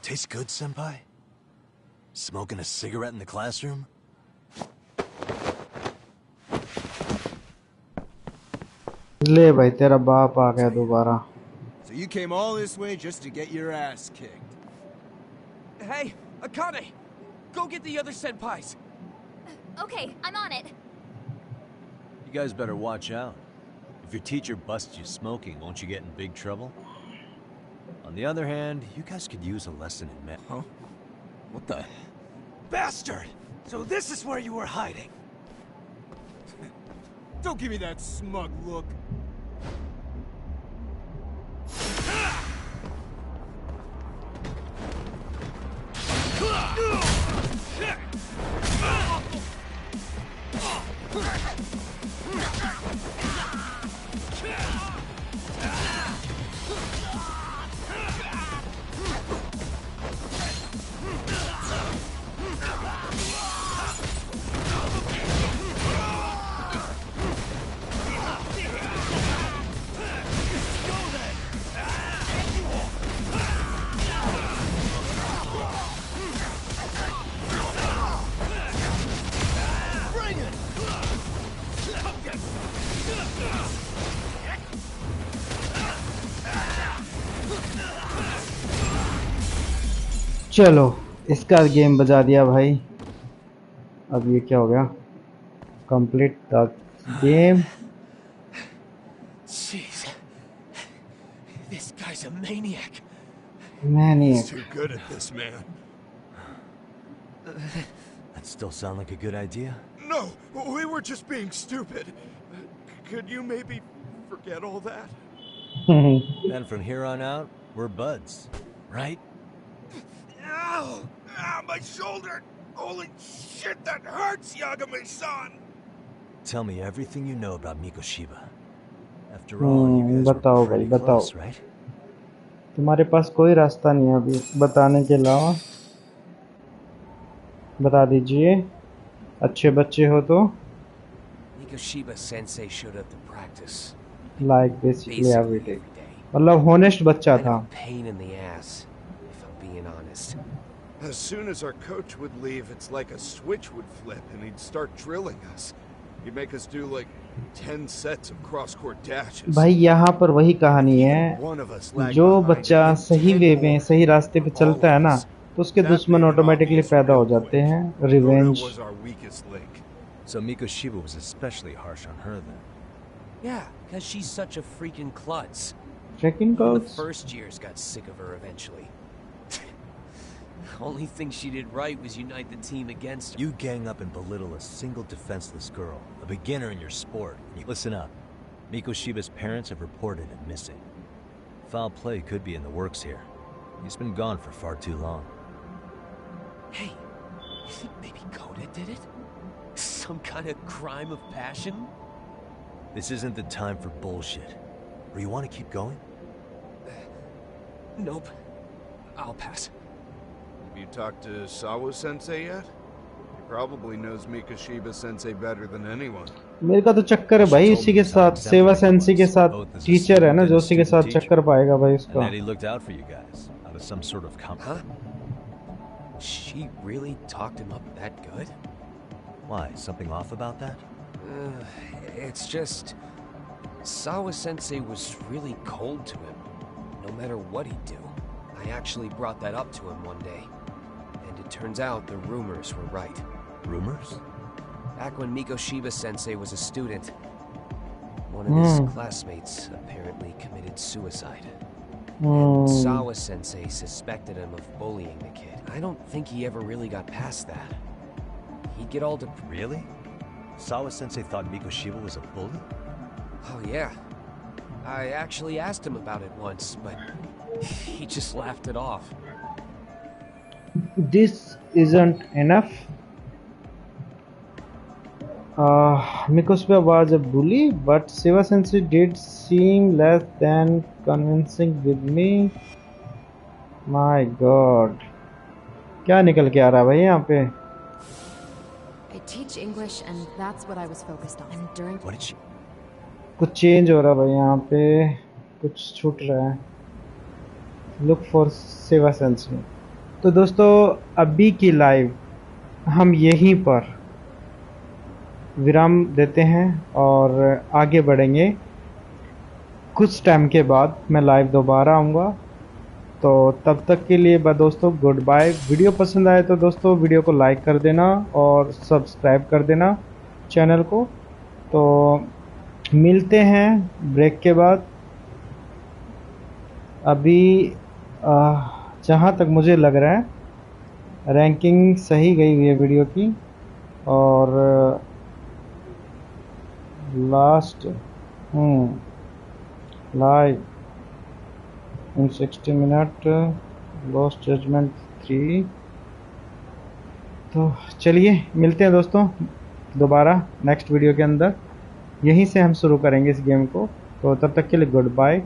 Tastes good, senpai? Smoking a cigarette in the classroom? ले भाई तेरा बाप आ गया दोबारा. So you came all this way just to get your ass kicked. Hey, Akane! Go get the other senpais! Okay, I'm on it. You guys better watch out. If your teacher busts you smoking, won't you get in big trouble? On the other hand, you guys could use a lesson in meth. Huh? What the? Bastard! So this is where you were hiding. Don't give me that smug look. चलो इसका game बजा दिया भाई. अब ये क्या हो गया? Complete the game. Jeez. This guy's a maniac. Maniac. He's too good at this, man. That still sound like a good idea? No, we were just being stupid. Could you maybe forget all that? Then from here on out, we're buds, right? Ow! Ow, my shoulder! Holy shit, that hurts, Yagami-san! Tell me everything you know about Mikoshiba. After all, you guys बताओ were भाई pretty बताओ. close, right? तुम्हारे पास कोई रास्ता नहीं है अभी बताने के अलावा. बता दीजिए. अच्छे बच्चे हो तो. Mikoshiba sensei showed up to practice. Like basically every day. मतलब honest बच्चा था. Pain in the ass, if I'm being honest. As soon as our coach would leave, it's like a switch would flip and he'd start drilling us. He'd make us do like 10 sets of cross-court dashes. भाई यहाँ पर वही कहानी है. जो बच्चा सही वे में सही रास्ते पे चलता है ना तो उसके दुश्मन ऑटोमेटिकली पैदा हो जाते हैं. Revenge. So Mikoshiba was especially harsh on her then. Yeah, because she's such a freaking klutz. Freaking klutz? The first years got sick of her eventually. Only thing she did right was unite the team against her. You gang up and belittle a single defenseless girl, a beginner in your sport. Listen up. Mikoshiba's parents have reported him missing. Foul play could be in the works here. He's been gone for far too long. Hey, you think maybe Koda did it? Some kind of crime of passion? This isn't the time for bullshit. Or you want to keep going? Nope. I'll pass. Have you talked to Sawa-sensei yet? He probably knows Mikoshiba-sensei better than anyone. मेरे का तो चक्कर है भाई उसी के साथ. सेवा सेंसी के साथ टीचर है ना जो उसी के साथ चक्कर पाएगा भाई उसका. And that he looked out for you guys out of some sort of company. She really talked him up that good? Why? Something off about that? It's just... Sawa-sensei was really cold to him, no matter what he'd do. I actually brought that up to him one day. And it turns out the rumors were right. Rumors? Back when Mikoshiba-sensei was a student, one of his classmates apparently committed suicide. And Sawa-sensei suspected him of bullying the kid. I don't think he ever really got past that. He'd get all Really? Sawa-sensei thought Mikoshiba was a bully? Oh, yeah. I actually asked him about it once, but he just laughed it off. This isn't enough. Mikoshiba was a bully, but Shiva Sensei did seem less than convincing with me. My God, क्या निकल के आ रहा है भाई यहाँ पे? I teach English, and that's what I was focused on. And during what did she? कुछ change हो रहा है भाई यहाँ पे. कुछ छूट रहा है. Look for Shiva Sensei. तो दोस्तों अभी की लाइव हम यहीं पर विराम देते हैं और आगे बढ़ेंगे। कुछ टाइम के बाद मैं लाइव दोबारा आऊँगा, तो तब तक के लिए दोस्तों गुड बाय। वीडियो पसंद आए तो दोस्तों वीडियो को लाइक कर देना और सब्सक्राइब कर देना चैनल को। तो मिलते हैं ब्रेक के बाद। अभी जहाँ तक मुझे लग रहा है रैंकिंग सही गई हुई है वीडियो की, और last live in 60 minute lost judgement 3। तो चलिए मिलते हैं दोस्तों दोबारा नेक्स्ट वीडियो के अंदर। यहीं से हम शुरू करेंगे इस गेम को। तो तब तक के लिए गुड बाय।